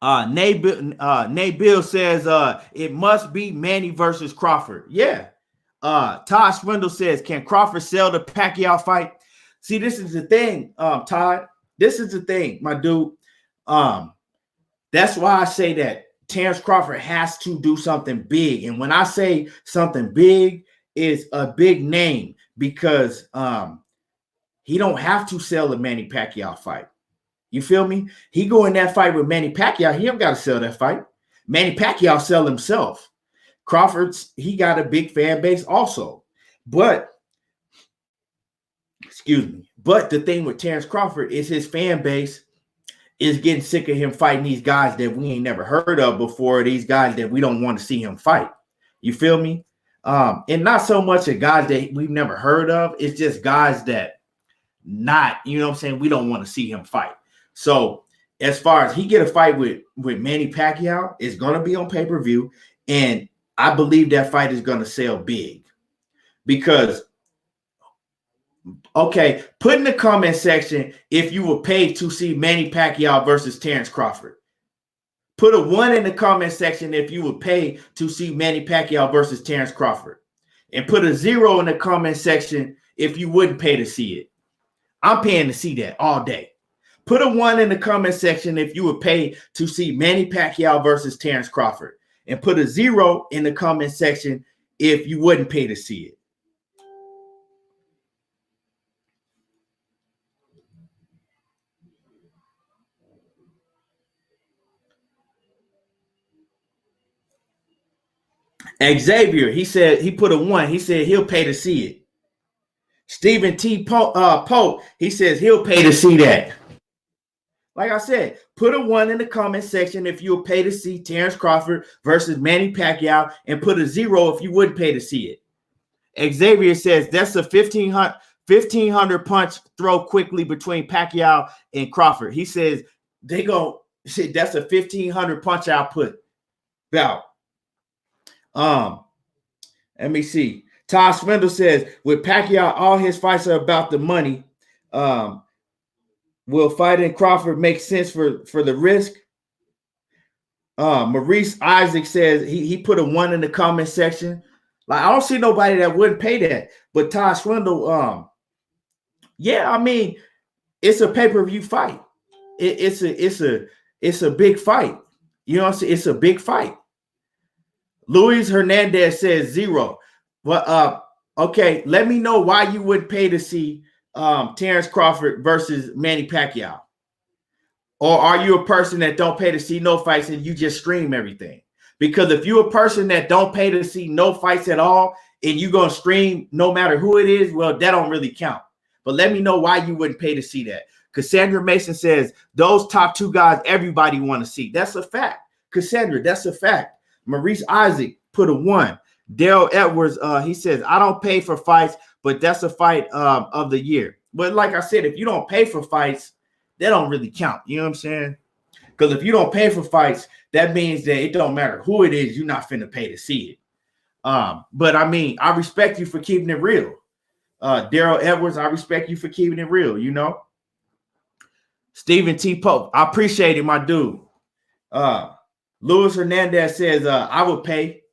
Nate Bill says it must be Manny versus Crawford. Yeah. Todd Swindle says, can Crawford sell the Pacquiao fight? See, this is the thing, Todd. This is the thing, my dude. That's why I say that Terence Crawford has to do something big. And when I say something big, it's a big name because he don't have to sell the Manny Pacquiao fight. You feel me? He go in that fight with Manny Pacquiao. He don't got to sell that fight. Manny Pacquiao sell himself. Crawford's, he got a big fan base also. But, but the thing with Terence Crawford is his fan base is getting sick of him fighting these guys that we ain't never heard of before, these guys that we don't want to see him fight. You feel me? And not so much the guys that we've never heard of. It's just guys that not, you know what I'm saying, we don't want to see him fight. So as far as he get a fight with Manny Pacquiao, it's going to be on pay-per-view. And I believe that fight is going to sell big because, okay, put in the comment section if you were paid to see Manny Pacquiao versus Terence Crawford. Put a 1 in the comment section if you would pay to see Manny Pacquiao versus Terence Crawford. And put a 0 in the comment section if you wouldn't pay to see it. I'm paying to see that all day. Put a 1 in the comment section if you would pay to see Manny Pacquiao versus Terence Crawford. And put a 0 in the comment section if you wouldn't pay to see it. Xavier, he said he put a 1. He said he'll pay to see it. Stephen T. Pope, he says he'll pay to see that. Like I said, put a 1 in the comment section if you'll pay to see Terence Crawford versus Manny Pacquiao, and put a 0 if you wouldn't pay to see it. Xavier says that's a 1,500 punch throw quickly between Pacquiao and Crawford. He says that's a 1,500 punch output. Bout. Let me see. Todd Swindle says with Pacquiao, all his fights are about the money. Will fighting Crawford make sense for the risk? Maurice Isaac says he put a 1 in the comment section. Like, I don't see nobody that wouldn't pay that. But Todd Swindle, yeah, I mean, it's a pay-per-view fight. It's a big fight. You know what I'm saying? It's a big fight. Luis Hernandez says 0. Well, okay, let me know why you would pay to see Terence Crawford versus Manny Pacquiao. Or are you a person that don't pay to see no fights and you just stream everything? Because if you're a person that don't pay to see no fights at all and you're going to stream no matter who it is, well, that don't really count. But let me know why you wouldn't pay to see that. Cassandra Mason says those top 2 guys everybody want to see. That's a fact. Cassandra, that's a fact. Maurice Isaac put a 1. Daryl Edwards, he says, I don't pay for fights, but that's a fight of the year. But like I said, if you don't pay for fights, that don't really count. You know what I'm saying? Because if you don't pay for fights, that means that it don't matter who it is, you're not finna pay to see it. But I mean, I respect you for keeping it real. Daryl Edwards, I respect you for keeping it real, you know? Stephen T. Pope, I appreciate it, my dude. Luis Hernandez says, I would pay.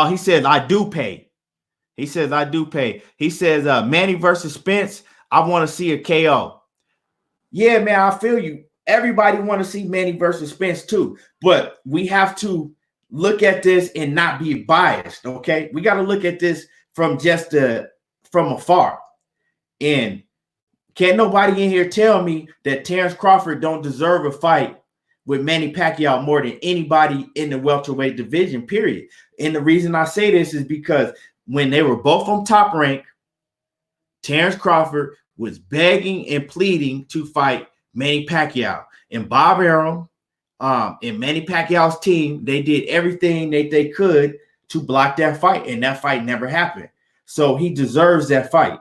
He says, I do pay. He says, I do pay. He says, Manny versus Spence, I want to see a KO. Yeah, man, I feel you. Everybody want to see Manny versus Spence too. But we have to look at this and not be biased, okay? We got to look at this from from afar. And can't nobody in here tell me that Terence Crawford don't deserve a fight with Manny Pacquiao more than anybody in the welterweight division, period. And the reason I say this is because when they were both on Top Rank, Terence Crawford was begging and pleading to fight Manny Pacquiao. And Bob Arum, And Manny Pacquiao's team, they did everything they could to block that fight, and that fight never happened. So he deserves that fight.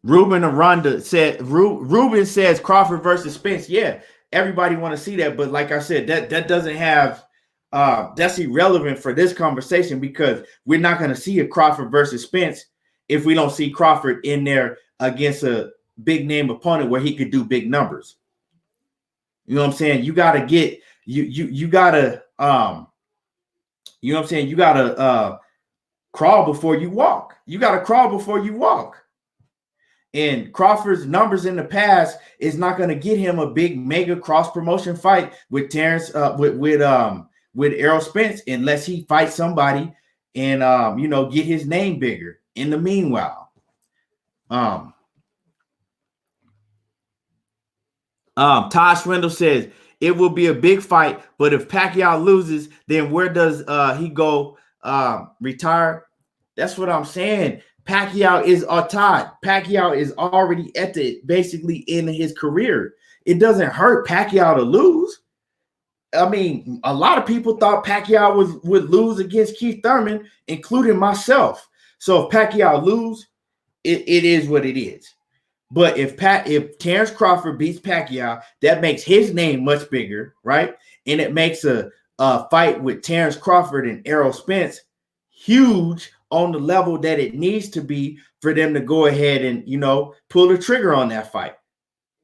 Ruben Aranda said, Ruben says Crawford versus Spence. Yeah, everybody want to see that, but like I said, that doesn't have that's irrelevant for this conversation, because we're not going to see a Crawford versus Spence if we don't see Crawford in there against a big name opponent where he could do big numbers. You know what I'm saying? You got to get you got to you know what I'm saying? You got to crawl before you walk. You got to crawl before you walk. And Crawford's numbers in the past is not going to get him a big mega cross promotion fight with Terence with Errol Spence unless he fights somebody and get his name bigger. In the meanwhile, Todd Swindle says it will be a big fight, but if Pacquiao loses, then where does he go? Retire? That's what I'm saying. Pacquiao is Todd. Pacquiao is already basically in his career. It doesn't hurt Pacquiao to lose. I mean, a lot of people thought Pacquiao would lose against Keith Thurman, including myself. So if Pacquiao lose, it is what it is. But if Terence Crawford beats Pacquiao, that makes his name much bigger, right? And it makes a fight with Terence Crawford and Errol Spence huge on the level that it needs to be for them to go ahead and, pull the trigger on that fight.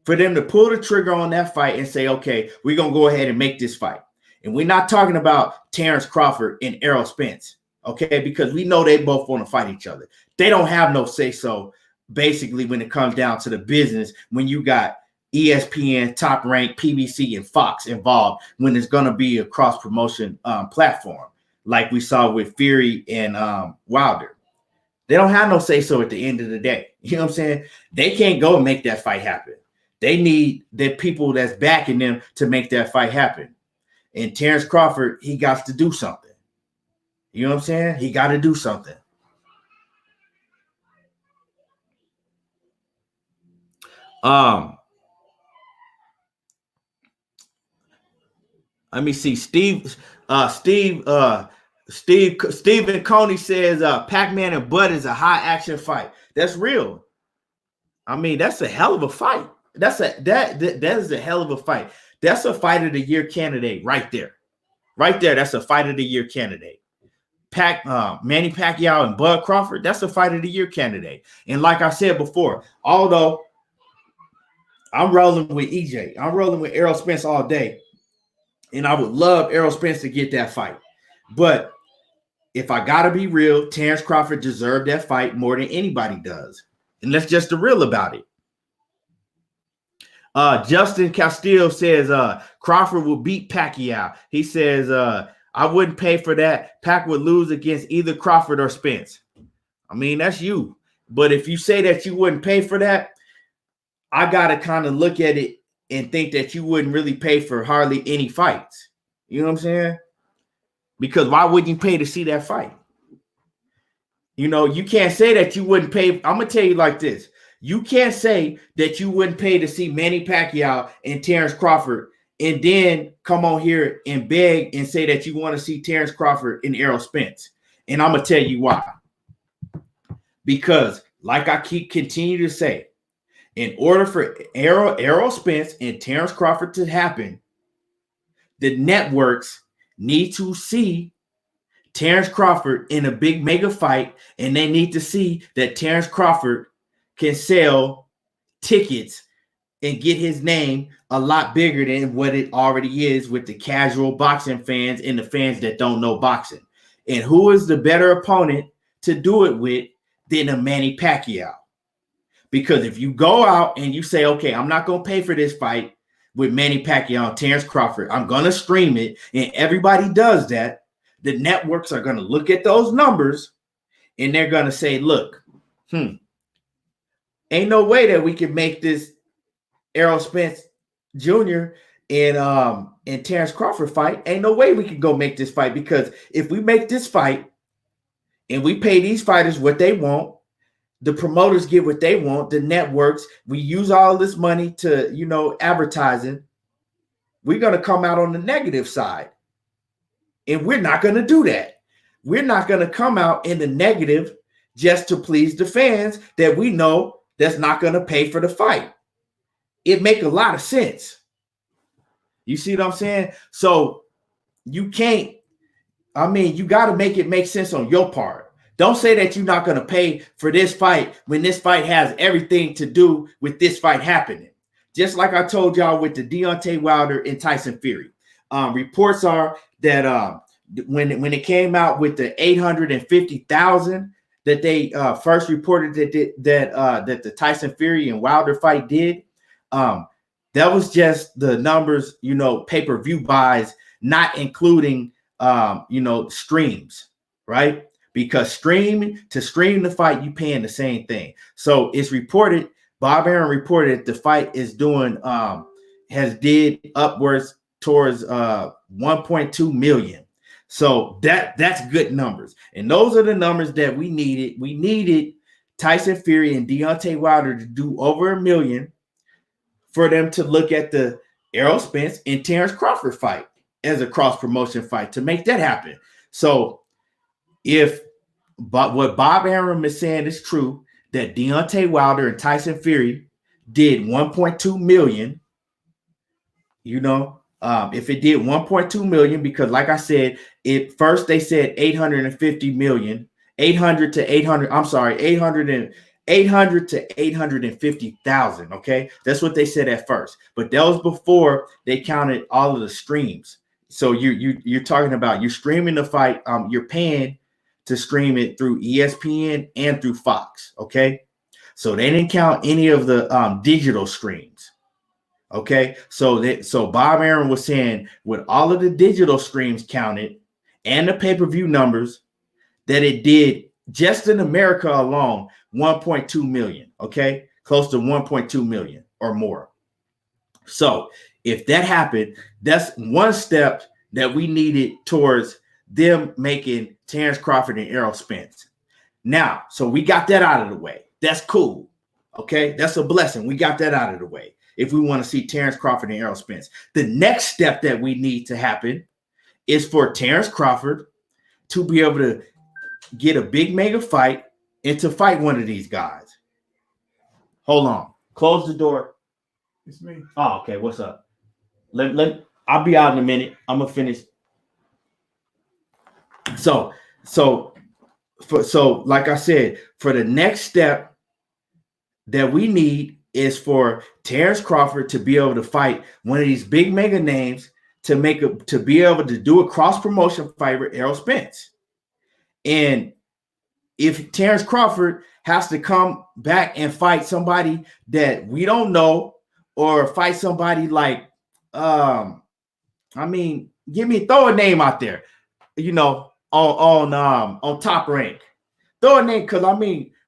For them to pull the trigger on that fight and say, okay, we're going to go ahead and make this fight. And we're not talking about Terence Crawford and Errol Spence, okay? Because we know they both want to fight each other. They don't have no say-so, basically, when it comes down to the business, when you got ESPN, Top Rank, PBC, and Fox involved, when it's going to be a cross-promotion platform, like we saw with Fury and Wilder. They don't have no say-so at the end of the day. You know what I'm saying? They can't go and make that fight happen. They need the people that's backing them to make that fight happen. And Terence Crawford, he got to do something. You know what I'm saying? He got to do something. Let me see. Stephen Coney says Pac-Man and Bud is a high action fight. That's real. I mean, that's a hell of a fight. That is a hell of a fight. That's a fight of the year candidate right there. Right there, that's a fight of the year candidate. Manny Pacquiao and Bud Crawford, that's a fight of the year candidate. And like I said before, although I'm rolling with EJ, I'm rolling with Errol Spence all day. And I would love Errol Spence to get that fight. But if I got to be real, Terence Crawford deserved that fight more than anybody does. And that's just the real about it. Justin Castillo says Crawford will beat Pacquiao. He says, I wouldn't pay for that. Pac would lose against either Crawford or Spence. I mean, that's you. But if you say that you wouldn't pay for that, I got to kind of look at it and think that you wouldn't really pay for hardly any fights. You know what I'm saying? Because why wouldn't you pay to see that fight? You can't say that you wouldn't pay. I'm going to tell you like this. You can't say that you wouldn't pay to see Manny Pacquiao and Terence Crawford and then come on here and beg and say that you want to see Terence Crawford and Errol Spence. And I'm going to tell you why. Because like I continue to say, in order for Errol Spence and Terence Crawford to happen, the networks need to see Terence Crawford in a big mega fight, and they need to see that Terence Crawford can sell tickets and get his name a lot bigger than what it already is with the casual boxing fans and the fans that don't know boxing. And who is the better opponent to do it with than a Manny Pacquiao? Because if you go out and you say, okay, I'm not going to pay for this fight with Manny Pacquiao and Terence Crawford, I'm going to stream it, and everybody does that, the networks are going to look at those numbers and they're going to say, look, ain't no way that we can make this Errol Spence Jr. and Terence Crawford fight. Ain't no way we can go make this fight, because if we make this fight and we pay these fighters what they want, the promoters get what they want, the networks, we use all this money to, advertising. We're going to come out on the negative side. And we're not going to do that. We're not going to come out in the negative just to please the fans that we know that's not going to pay for the fight. It make a lot of sense. You see what I'm saying? So you can't, you got to make it make sense on your part. Don't say that you're not going to pay for this fight when this fight has everything to do with this fight happening. Just like I told y'all with the Deontay Wilder and Tyson Fury. Reports are that when it came out with the 850,000 that they first reported that the Tyson Fury and Wilder fight did, that was just the numbers, pay-per-view buys, not including streams, right? Because to stream the fight, you paying the same thing. So it's reported, Bob Arum reported the fight is doing has did upwards towards 1.2 million. So that's good numbers. And those are the numbers that we needed. We needed Tyson Fury and Deontay Wilder to do over 1 million for them to look at the Errol Spence and Terence Crawford fight as a cross-promotion fight to make that happen. So what Bob Arum is saying is true, that Deontay Wilder and Tyson Fury did 1.2 million, if it did 1.2 million, because like I said, first they said 850 million, 800 to 850,000. Okay. That's what they said at first, but that was before they counted all of the streams. So you're talking about, you're streaming the fight. You're paying to stream it through ESPN and through Fox. Okay. So they didn't count any of the digital streams. Okay. So Bob Arum was saying with all of the digital streams counted and the pay-per-view numbers, that it did just in America alone, 1.2 million. Okay. Close to 1.2 million or more. So if that happened, that's one step that we needed towards them making Terence Crawford and Errol Spence. Now, so we got that out of the way. That's cool. Okay, that's a blessing. We got that out of the way. If we want to see Terence Crawford and Errol Spence, the next step that we need to happen is for Terence Crawford to be able to get a big mega fight and to fight one of these guys. Hold on. Close the door. It's me. Oh, okay. What's up? I'll be out in a minute. I'm gonna finish. So like I said, for the next step that we need is for Terence Crawford to be able to fight one of these big mega names to be able to do a cross promotion fight with Errol Spence. And if Terence Crawford has to come back and fight somebody that we don't know, or fight somebody like, throw a name out there, on Top Rank. Throw a name, because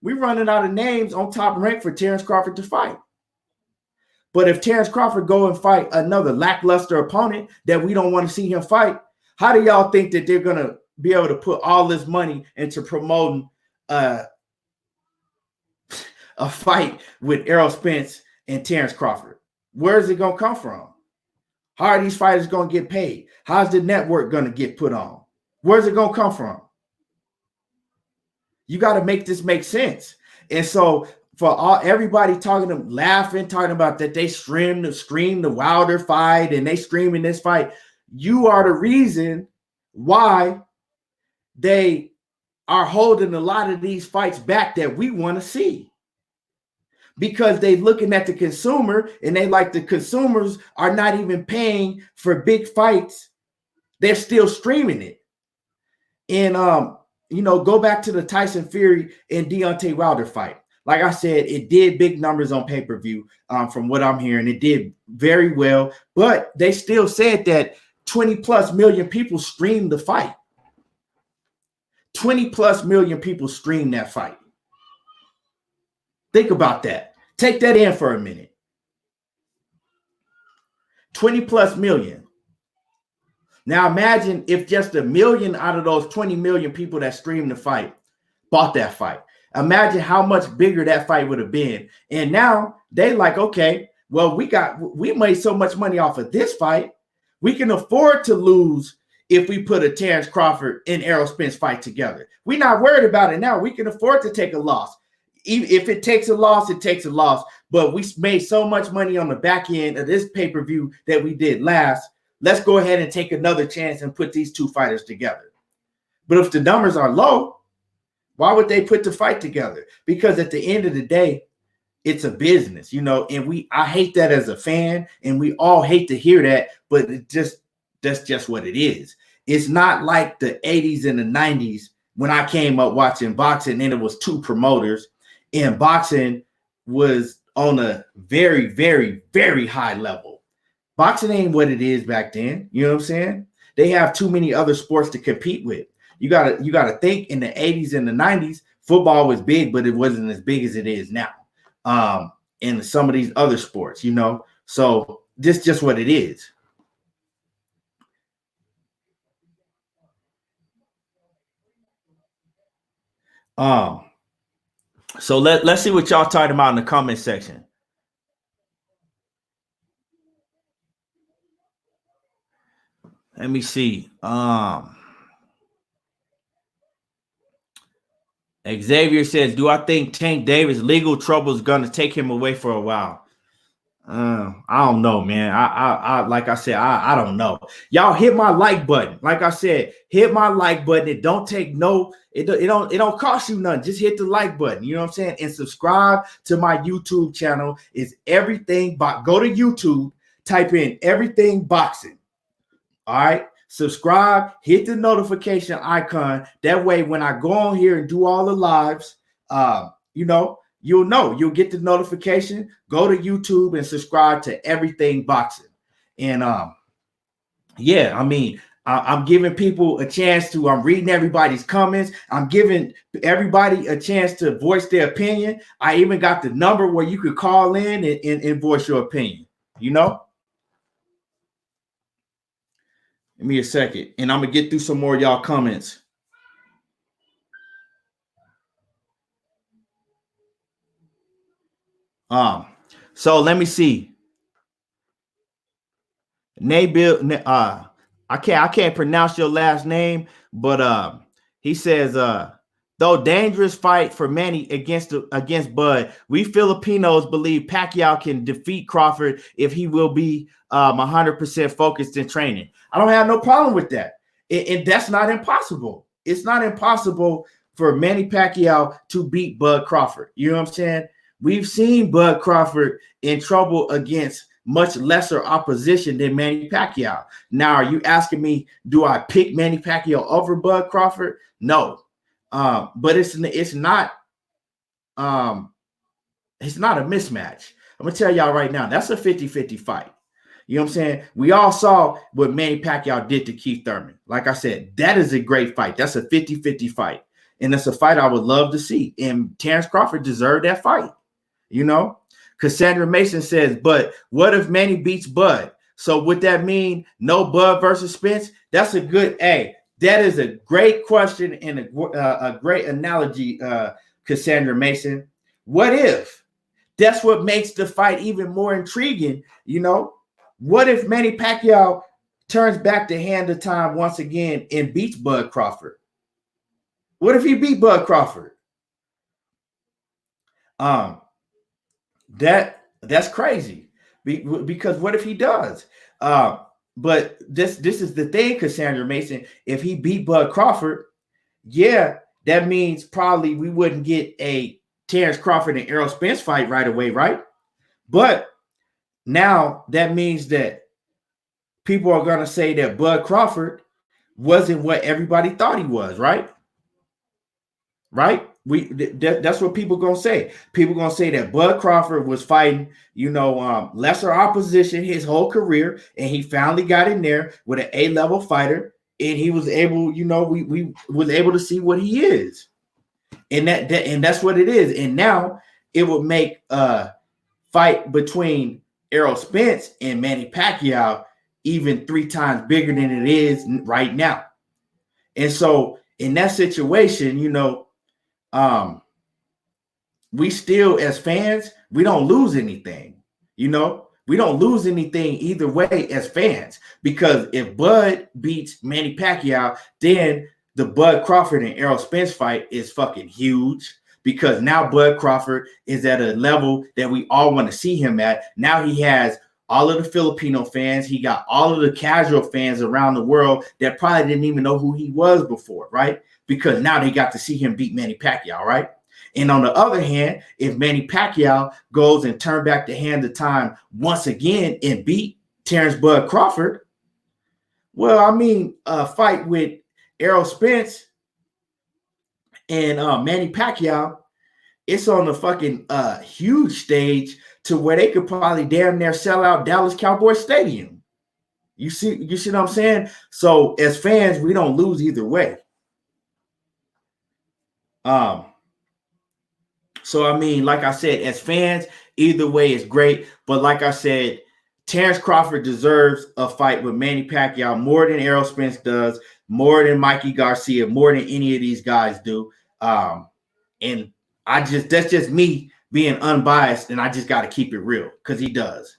we're running out of names on Top Rank for Terence Crawford to fight. But if Terence Crawford go and fight another lackluster opponent that we don't want to see him fight, how do y'all think that they're gonna be able to put all this money into promoting a fight with Errol Spence and Terence Crawford? Where is it gonna come from? How are these fighters gonna get paid? How's the network gonna get put on? Where's it gonna come from? You got to make this make sense. And so for everybody talking about that they stream the Wilder fight and they streaming this fight, you are the reason why they are holding a lot of these fights back that we want to see. Because they looking at the consumer and they like the consumers are not even paying for big fights. They're still streaming it. And go back to the Tyson Fury and Deontay Wilder fight. Like I said, it did big numbers on pay-per-view. From what I'm hearing, it did very well. But they still said that 20 plus million people streamed the fight. 20 plus million people streamed that fight. Think about that. Take that in for a minute. 20 plus million. Now imagine if just 1 million out of those 20 million people that streamed the fight bought that fight. Imagine how much bigger that fight would have been. And now they like, okay, well, we made so much money off of this fight. We can afford to lose if we put a Terence Crawford and Errol Spence fight together. We're not worried about it now. We can afford to take a loss. If it takes a loss, it takes a loss. But we made so much money on the back end of this pay-per-view that we did last. Let's go ahead and take another chance and put these two fighters together. But if the numbers are low, why would they put the fight together? Because at the end of the day, it's a business, and I hate that as a fan, and we all hate to hear that, but that's just what it is. It's not like the 80s and the 90s when I came up watching boxing and it was two promoters, and boxing was on a very, very, very high level. Boxing ain't what it is back then. You know what I'm saying? They have too many other sports to compete with. You gotta think in the 80s and the 90s, football was big, but it wasn't as big as it is now. In some of these other sports, So this just what it is. So let's see what y'all talking about in the comment section. Let me see. Xavier says, do I think Tank Davis' legal trouble is going to take him away for a while? I don't know, man. I like I said, I don't know. Y'all hit my like button. Like I said, hit my like button. It don't take it don't cost you nothing. Just hit the like button. You know what I'm saying? And subscribe to my YouTube channel. It's everything. Go to YouTube, type in everything boxing. All right. Subscribe, hit the notification icon. That way, when I go on here and do all the lives, you'll get the notification. Go to YouTube and subscribe to everything boxing. And I'm giving people a chance to. I'm reading everybody's comments. I'm giving everybody a chance to voice their opinion. I even got the number where you could call in and voice your opinion. Give me a second, and I'm gonna get through some more of y'all comments. So let me see. Nabil, I can't pronounce your last name, but he says, though dangerous fight for Manny against Bud, we Filipinos believe Pacquiao can defeat Crawford if he will be 100% focused in training. I don't have no problem with that. And that's not impossible. It's not impossible for Manny Pacquiao to beat Bud Crawford. You know what I'm saying? We've seen Bud Crawford in trouble against much lesser opposition than Manny Pacquiao. Now, are you asking me, do I pick Manny Pacquiao over Bud Crawford? No. But it's not a mismatch. I'm gonna tell y'all right now, that's a 50-50 fight. You know what I'm saying? We all saw what Manny Pacquiao did to Keith Thurman. Like I said, that is a great fight. That's a 50-50 fight. And that's a fight I would love to see. And Terence Crawford deserved that fight. Cassandra Mason says, but what if Manny beats Bud? So would that mean no Bud versus Spence? That's a good A. That is a great question and a great analogy, Cassandra Mason. What if? That's what makes the fight even more intriguing. What if Manny Pacquiao turns back the hand of time once again and beats Bud Crawford? What if he beat Bud Crawford? That's crazy because what if he does? But this is the thing, Cassandra Mason. If he beat Bud Crawford, yeah, that means probably we wouldn't get a Terence Crawford and Errol Spence fight right away, right? But now that means that people are going to say that Bud Crawford wasn't what everybody thought he was, right? Right? That's what people gonna say. People gonna say that Bud Crawford was fighting, lesser opposition his whole career, and he finally got in there with an A-level fighter, and he was able, we was able to see what he is, and that's what it is. And now it would make a fight between Errol Spence and Manny Pacquiao even 3 times bigger than it is right now. And so in that situation, we still, as fans, we don't lose anything. You know, we don't lose anything either way as fans, because if Bud beats Manny Pacquiao, then the Bud Crawford and Errol Spence fight is fucking huge, because now Bud Crawford is at a level that we all want to see him at. Now he has all of the Filipino fans. He got all of the casual fans around the world that probably didn't even know who he was before, right? Because now they got to see him beat Manny Pacquiao, right? And on the other hand, if Manny Pacquiao goes and turn back the hand of time once again and beat Terence Bud Crawford, well, I mean, a fight with Errol Spence and Manny Pacquiao, it's on the fucking huge stage to where they could probably damn near sell out Dallas Cowboys Stadium. You see what I'm saying? So as fans, we don't lose either way. So, I mean, like I said, as fans, either way is great. But like I said, Terence Crawford deserves a fight with Manny Pacquiao more than Errol Spence does, more than Mikey Garcia, more than any of these guys do. And that's just me being unbiased, and I just got to keep it real because he does.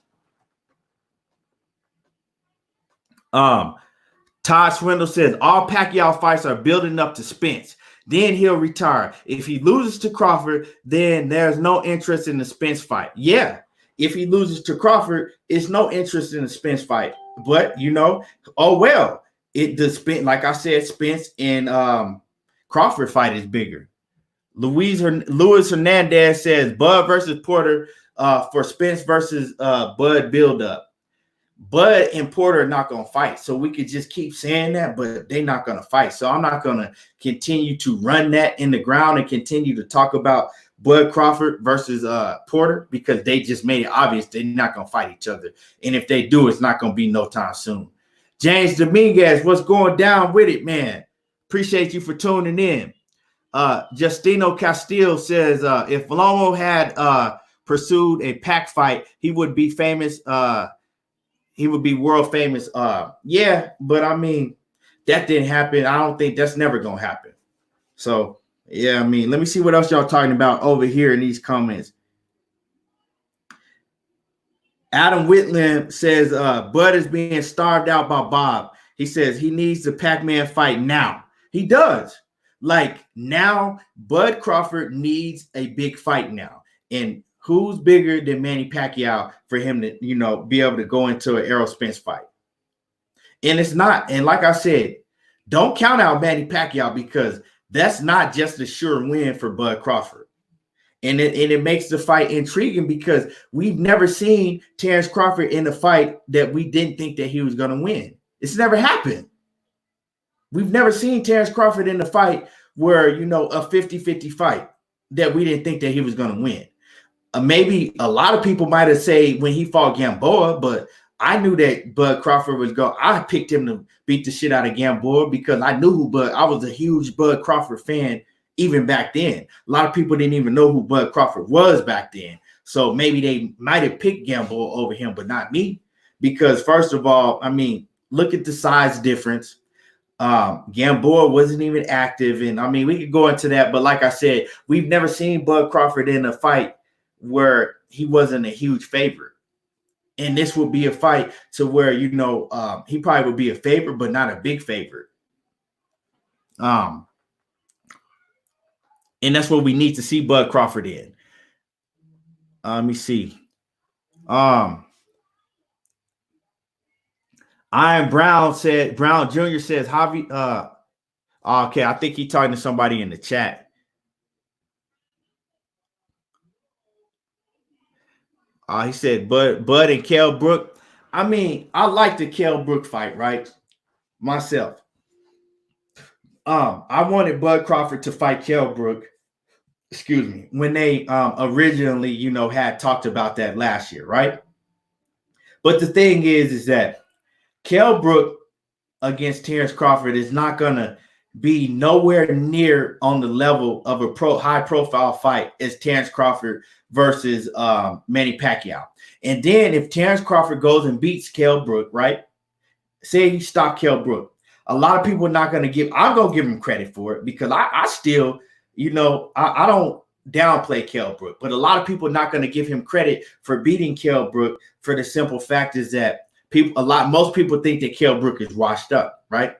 Todd Swindle says all Pacquiao fights are building up to Spence. Then he'll retire. If he loses to Crawford, then there's no interest in the Spence fight. Yeah, if he loses to Crawford, it's no interest in the Spence fight. But you know, oh well, like I said, Spence and Crawford fight is bigger. Luis Hernandez says Bud versus Porter for Spence versus Bud build-up. Bud and Porter are not going to fight. So we could just keep saying that, but they're not going to fight. So I'm not going to continue to run that in the ground and continue to talk about Bud Crawford versus Porter, because they just made it obvious they're not going to fight each other. And if they do, it's not going to be no time soon. James Dominguez, what's going down with it, man? Appreciate you for tuning in. Justino Castillo says if Lomo had pursued a pack fight, he would be famous. He would be world famous. Yeah, but I mean, that didn't happen. I don't think that's never going to happen. So, yeah, I mean, let me see what else y'all talking about over here in these comments. Adam Whitland says Bud is being starved out by Bob. He says he needs the Pac-Man fight now. He does. Like, now, Bud Crawford needs a big fight now. And who's bigger than Manny Pacquiao for him to, you know, be able to go into an Errol Spence fight? And it's not. And like I said, don't count out Manny Pacquiao, because that's not just a sure win for Bud Crawford. And it makes the fight intriguing, because we've never seen Terence Crawford in a fight that we didn't think that he was going to win. It's never happened. We've never seen Terence Crawford in a fight where, you know, a 50-50 fight that we didn't think that he was going to win. Maybe a lot of people might have said when he fought Gamboa, but I knew that Bud Crawford was going. I picked him to beat the shit out of Gamboa because I knew who Bud. I was a huge Bud Crawford fan even back then. A lot of people didn't even know who Bud Crawford was back then. So maybe they might have picked Gamboa over him, but not me. Because first of all, I mean, look at the size difference. Gamboa wasn't even active. And I mean, we could go into that. But like I said, we've never seen Bud Crawford in a fight where he wasn't a huge favorite. And this would be a fight to where, you know, he probably would be a favorite, but not a big favorite. And that's what we need to see Bud Crawford in. Let me see. Iron Brown Jr. says, Javi, okay, I think he's talking to somebody in the chat. He said, Bud and Kell Brook. I mean, I like the Kell Brook fight, right? Myself. I wanted Bud Crawford to fight Kell Brook, excuse me, when they originally, you know, had talked about that last year, right? But the thing is that Kell Brook against Terence Crawford is not going to be nowhere near on the level of a high-profile fight as Terence Crawford versus Manny Pacquiao. And then if Terence Crawford goes and beats Kell Brook, right? Say he stopped Kell Brook. A lot of people are not going to give – I'm going to give him credit for it, because I still, you know, I don't downplay Kell Brook, but a lot of people are not going to give him credit for beating Kell Brook for the simple fact is that most people think that Kell Brook is washed up, right?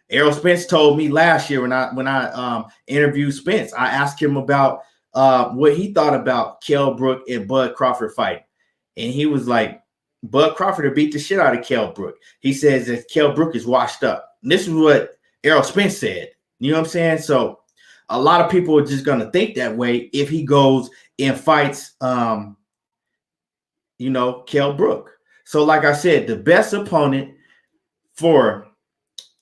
Errol Spence told me last year when I interviewed Spence, I asked him about what he thought about Kell Brook and Bud Crawford fight, and he was like, Bud Crawford will beat the shit out of Kell Brook. He says that Kell Brook is washed up. And this is what Errol Spence said. You know what I'm saying? So a lot of people are just going to think that way if he goes and fights, Kell Brook. So like I said, the best opponent for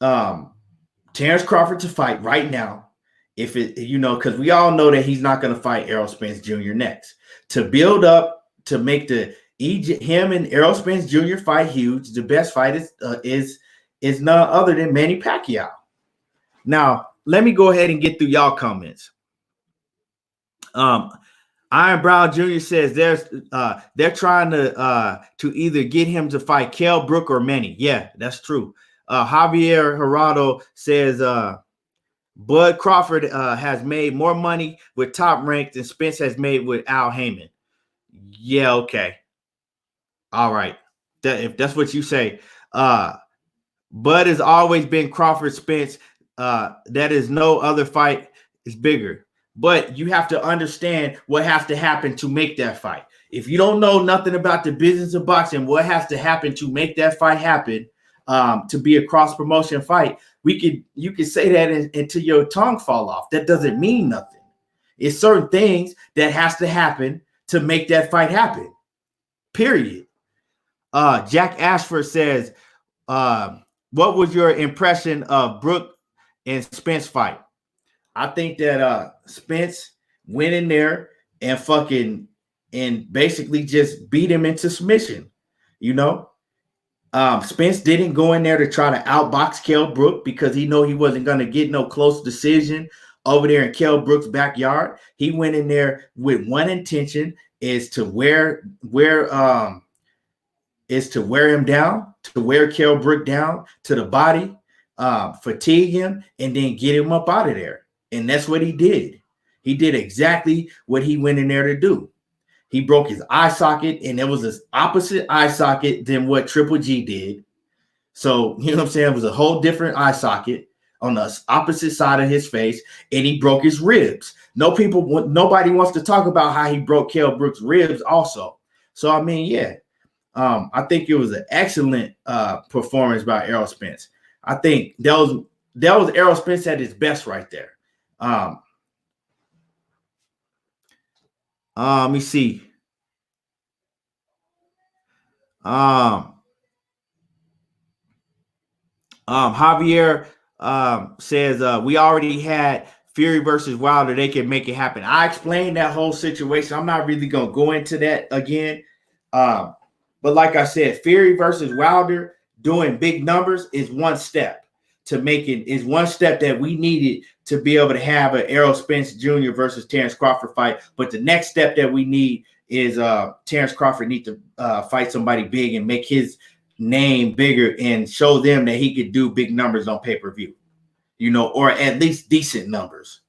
Terence Crawford to fight right now, if it, because we all know that he's not going to fight Errol Spence Jr. next. To build up, to make him and Errol Spence Jr. fight huge, the best fight is none other than Manny Pacquiao. Now, let me go ahead and get through y'all comments. Iron Brown Jr. says they're trying to either get him to fight Kell Brook or Manny. Yeah, that's true. Javier Gerardo says Bud Crawford has made more money with Top Rank than Spence has made with Al Heyman. Yeah, okay. All right. If that's what you say. Bud has always been Crawford Spence. That is no other fight is bigger. But you have to understand what has to happen to make that fight. If you don't know nothing about the business of boxing, what has to happen to make that fight happen, to be a cross-promotion fight, you could say that until your tongue fall off. That doesn't mean nothing. It's certain things that has to happen to make that fight happen. Period. Jack Ashford says, what was your impression of Brook and Spence fight? I think that Spence went in there and basically just beat him into submission. Spence didn't go in there to try to outbox Kell Brook because he know he wasn't going to get no close decision over there in Kell Brook's backyard. He went in there with one intention, is to wear him down, to wear Kell Brook down to the body, fatigue him, and then get him up out of there. And that's what he did. He did exactly what he went in there to do. He broke his eye socket, and it was this opposite eye socket than what Triple G did. So, you know what I'm saying? It was a whole different eye socket on the opposite side of his face, and he broke his ribs. Nobody wants to talk about how he broke Kell Brook's ribs also. So, I mean, yeah. I think it was an excellent performance by Errol Spence. I think that was Errol Spence at his best right there. Let me see. Javier says we already had Fury versus Wilder. They can make it happen. I explained that whole situation. I'm not really gonna go into that again. But like I said, Fury versus Wilder doing big numbers is one step is one step that we needed to be able to have an Errol Spence Jr. versus Terence Crawford fight. But the next step that we need is Terence Crawford need to fight somebody big and make his name bigger and show them that he could do big numbers on pay-per-view, or at least decent numbers,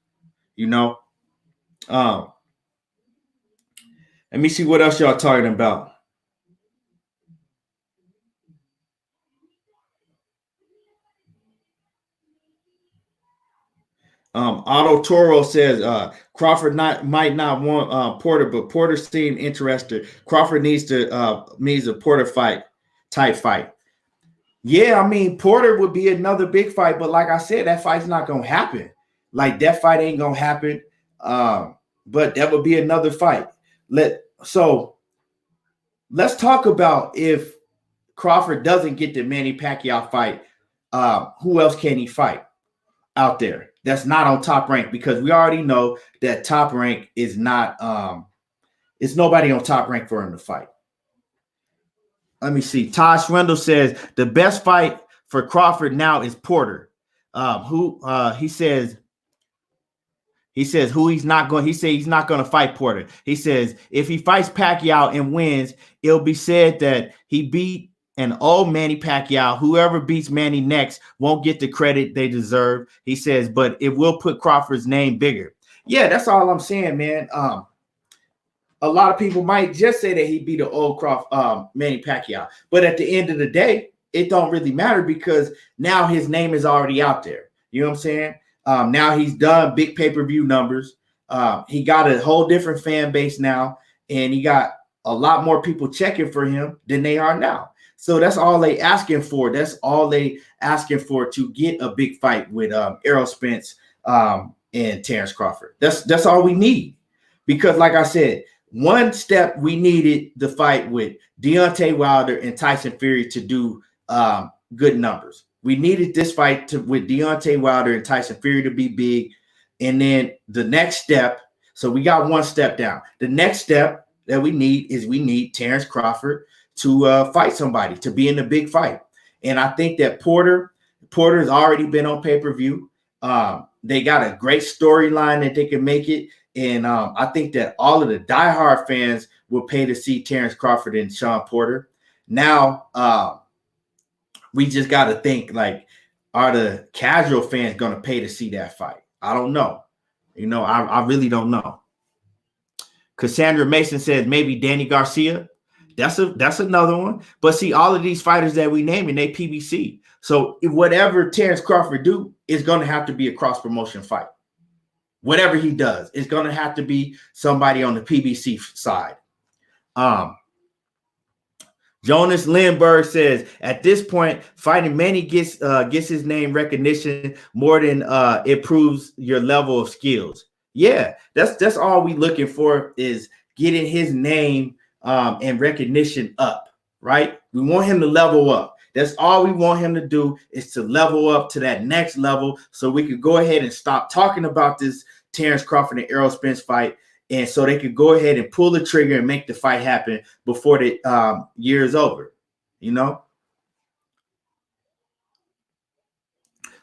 Let me see what else y'all talking about. Otto Toro says Crawford might not want Porter, but Porter seemed interested. Crawford needs a Porter type fight. Yeah, I mean, Porter would be another big fight, but like I said, that fight's not gonna happen. Like, that fight ain't gonna happen. But that would be another fight. Let's talk about if Crawford doesn't get the Manny Pacquiao fight, who else can he fight out there that's not on Top Rank? Because we already know that Top Rank is not it's nobody on Top Rank for him to fight. Let me see. Tosh Rendell says the best fight for Crawford now is Porter. He says who he's not going. He says he's not going to fight Porter. He says if he fights Pacquiao and wins, it'll be said that he beat an old Manny Pacquiao. Whoever beats Manny next won't get the credit they deserve. He says, but it will put Crawford's name bigger. Yeah, that's all I'm saying, man. A lot of people might just say that he beat the old Manny Pacquiao, but at the end of the day, it don't really matter because now his name is already out there. You know what I'm saying? Now he's done big pay-per-view numbers. He got a whole different fan base now, and he got a lot more people checking for him than they are now. So that's all they asking for. That's all they asking for to get a big fight with Errol Spence and Terence Crawford. That's all we need. Because like I said, one step we needed the fight with Deontay Wilder and Tyson Fury to do good numbers. We needed this fight with Deontay Wilder and Tyson Fury to be big. And then the next step, so we got one step down. The next step that we need Terence Crawford to fight somebody, to be in a big fight. And I think that Porter's already been on pay-per-view. They got a great storyline that they can make it. And I think that all of the diehard fans will pay to see Terence Crawford and Sean Porter. Now, we just got to think, like, are the casual fans going to pay to see that fight? I don't know. You know, I really don't know. Cassandra Mason says maybe Danny Garcia. That's another one. But see, all of these fighters that we name in they PBC. So whatever Terence Crawford do is going to have to be a cross-promotion fight. Whatever he does, it's going to have to be somebody on the PBC side. Jonas Lindbergh says, at this point, fighting Manny gets his name recognition more than improves your level of skills. Yeah, that's all we looking for is getting his name and recognition up, right? We want him to level up. That's all we want him to do is to level up to that next level so we could go ahead and stop talking about this Terence Crawford and Errol Spence fight, and so they could go ahead and pull the trigger and make the fight happen before the year is over, you know?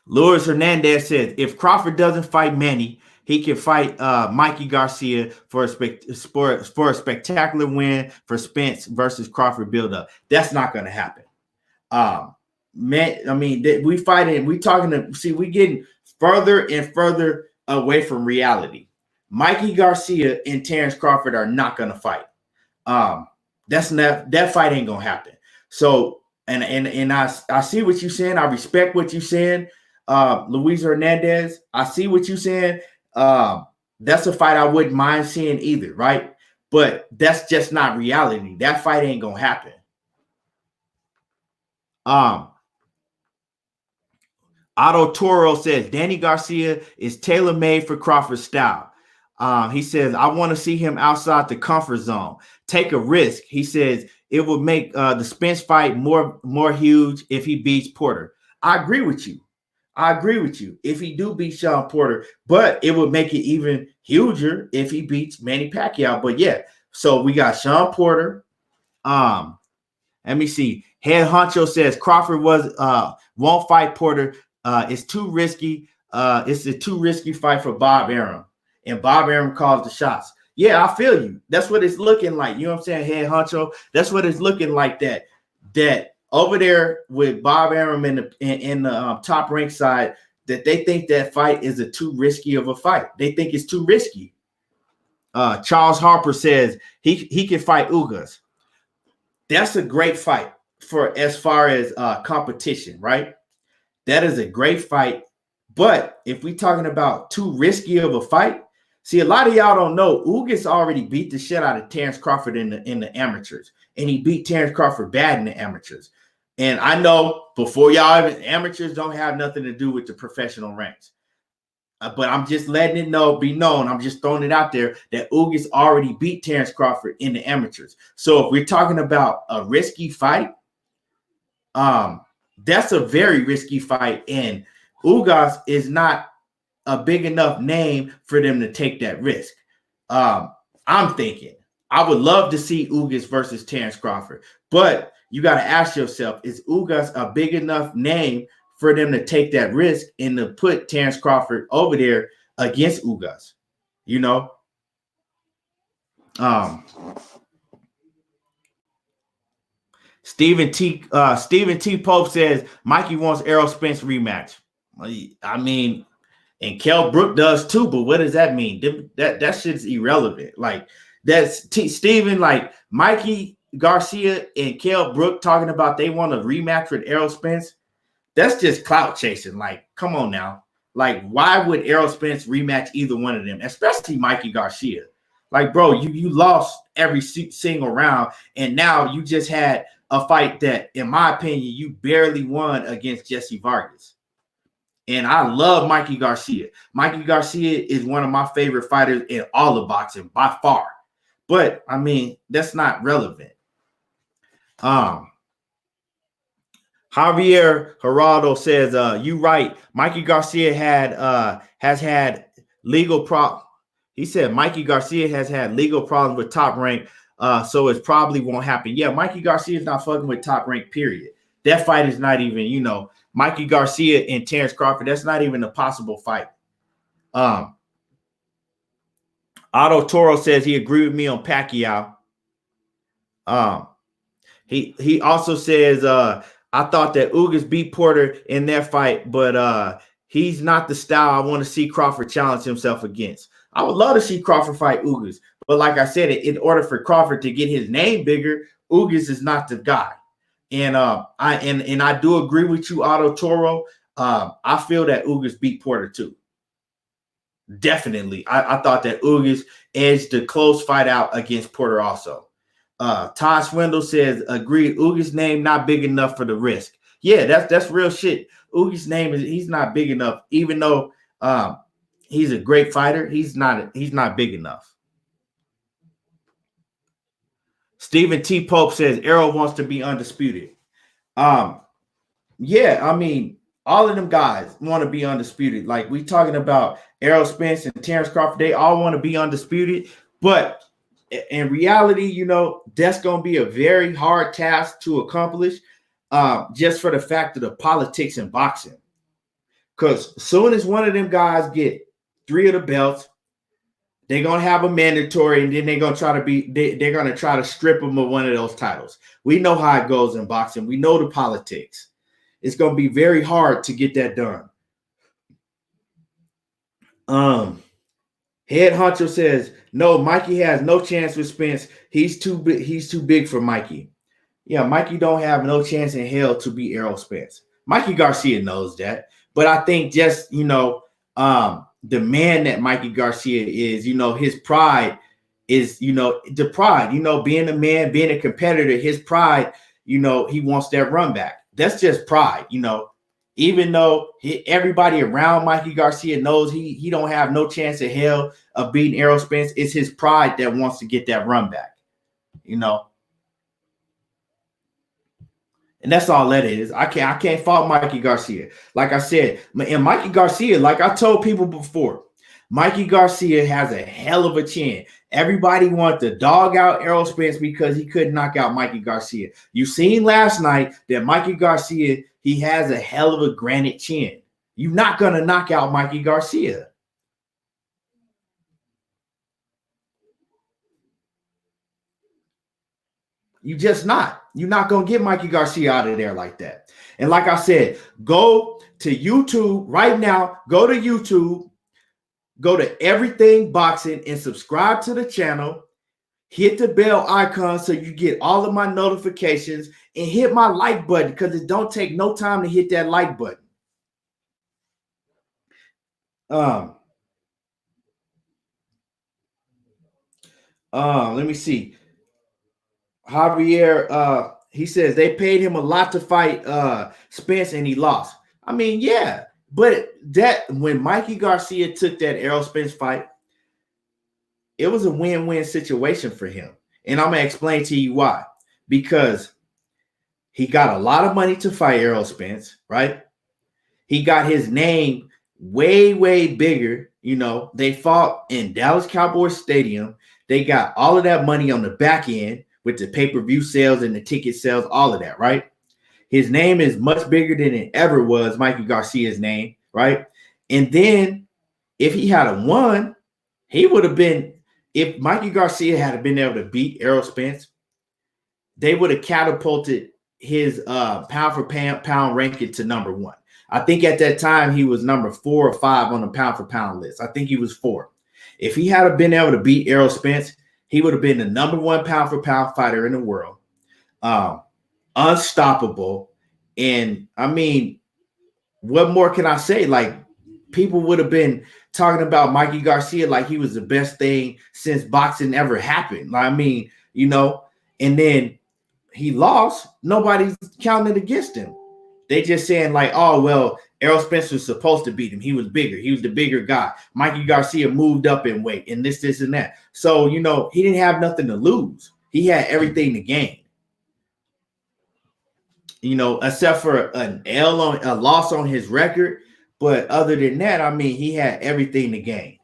Luis Hernandez says, if Crawford doesn't fight Manny, he can fight Mikey Garcia for a spectacular win for Spence versus Crawford buildup. That's not going to happen. Man, I mean, we getting further and further away from reality. Mikey Garcia and Terence Crawford are not going to fight. That fight ain't going to happen. So, and I see what you're saying. I respect what you're saying, Luis Hernandez. I see what you're saying. That's a fight I wouldn't mind seeing either, right? But that's just not reality. That fight ain't going to happen. Otto Toro says Danny Garcia is tailor-made for Crawford's style. He says, I want to see him outside the comfort zone. Take a risk. He says it will make the Spence fight more huge if he beats Porter. I agree with you. If he do beat Sean Porter, but it would make it even huger if he beats Manny Pacquiao. But yeah, so we got Sean Porter. Let me see. Head Honcho says Crawford won't fight Porter. It's too risky. It's a too risky fight for Bob Arum. And Bob Arum calls the shots. Yeah, I feel you. That's what it's looking like. You know what I'm saying, Head Honcho? That's what it's looking like, that over there with Bob Arum in the top rank side, that they think that fight is too risky of a fight. They think it's too risky. Charles Harper says he can fight Ugas. That's a great fight for as far as competition, right? That is a great fight. But if we're talking about too risky of a fight, see, a lot of y'all don't know Ugas already beat the shit out of Terence Crawford in the amateurs, and he beat Terence Crawford bad in the amateurs. And I know before y'all, even amateurs don't have nothing to do with the professional ranks. But I'm just letting it be known. I'm just throwing it out there that Ugas already beat Terence Crawford in the amateurs. So if we're talking about a risky fight, that's a very risky fight, and Ugas is not a big enough name for them to take that risk. I'm thinking I would love to see Ugas versus Terence Crawford, but you got to ask yourself, is Ugas a big enough name for them to take that risk and to put Terence Crawford over there against Ugas? You know? Stephen T. Pope says Mikey wants Errol Spence rematch. I mean, And Kell Brook does too, but what does that mean? That shit's irrelevant. Like that's Steven, like Mikey Garcia and Kell Brook talking about they want a rematch with Errol Spence. That's just clout chasing. Like, come on now. Like, why would Errol Spence rematch either one of them, especially Mikey Garcia? Like, bro, you lost every single round, and now you just had a fight that, in my opinion, you barely won against Jesse Vargas. And I love Mikey Garcia. Mikey Garcia is one of my favorite fighters in all of boxing by far. But, I mean, that's not relevant. Javier Geraldo says, you right. Mikey Garcia has had legal problems. He said Mikey Garcia has had legal problems with Top Rank, so it probably won't happen. Yeah, Mikey Garcia is not fucking with Top Rank, period. That fight is not even, Mikey Garcia and Terence Crawford, that's not even a possible fight. Otto Toro says he agreed with me on Pacquiao. He also says, I thought that Ugas beat Porter in their fight, but he's not the style I want to see Crawford challenge himself against. I would love to see Crawford fight Ugas, but like I said, in order for Crawford to get his name bigger, Ugas is not the guy. And I do agree with you, Otto Toro. I feel that Ugas beat Porter too. Definitely. I thought that Ugas edged the close fight out against Porter also. Todd Swindle says, agreed, Ugas' name not big enough for the risk. Yeah, that's real shit. Ugas' name he's not big enough, even though he's a great fighter, he's not big enough. Stephen T. Pope says Errol wants to be undisputed. Yeah, I mean, all of them guys want to be undisputed. Like we talking about Errol Spence and Terence Crawford, they all want to be undisputed, but in reality, that's going to be a very hard task to accomplish, just for the fact of the politics in boxing. Because as soon as one of them guys get 3 of the belts, they're going to have a mandatory, and then they're going to try to strip them of one of those titles. We know how it goes in boxing. We know the politics. It's going to be very hard to get that done. Head Honcho says, no, Mikey has no chance with Spence. He's too big for Mikey. Yeah, Mikey don't have no chance in hell to beat Errol Spence. Mikey Garcia knows that. But I think just, the man that Mikey Garcia is, his pride is, the pride, being a man, being a competitor, his pride, he wants that run back. That's just pride, even though everybody around Mikey Garcia knows he don't have no chance in hell of beating Errol Spence. It's his pride that wants to get that run back, And that's all that is. I can't fault Mikey Garcia. Like I said, and Mikey Garcia, like I told people before, Mikey Garcia has a hell of a chin. Everybody wanted to dog out Errol Spence because he couldn't knock out Mikey Garcia. You seen last night that Mikey Garcia, he has a hell of a granite chin. You're not going to knock out Mikey Garcia. You just not. You're not going to get Mikey Garcia out of there like that. And like I said, go to YouTube right now. Go to YouTube. Go to Everything Boxing and subscribe to the channel. Hit the bell icon so you get all of my notifications, and hit my like button because it don't take no time to hit that like button. Let me see. Javier, he says they paid him a lot to fight Spence and he lost. I mean, yeah, but that when Mikey Garcia took that Errol Spence fight, it was a win-win situation for him. And I'm going to explain to you why. Because he got a lot of money to fight Errol Spence, right? He got his name way, way bigger. They fought in Dallas Cowboys Stadium. They got all of that money on the back end with the pay-per-view sales and the ticket sales, all of that, right? His name is much bigger than it ever was, Mikey Garcia's name, right? And then if he had won, he would have been, if Mikey Garcia had been able to beat Errol Spence, they would have catapulted his pound for pound ranking to number 1. I think at that time he was number 4 or 5 on the pound for pound list. I think he was 4. If he had been able to beat Errol Spence, he would have been the number 1 pound for pound fighter in the world. Unstoppable. And I mean, what more can I say? Like, people would have been talking about Mikey Garcia like he was the best thing since boxing ever happened. I mean, you know, and then he lost. Nobody's counting against him. They just saying like, oh, well, Errol Spence was supposed to beat him. He was bigger. He was the bigger guy. Mikey Garcia moved up in weight and this, and that. So, you know, he didn't have nothing to lose. He had everything to gain. You know, except for a loss on his record. But other than that, I mean, he had everything to gain.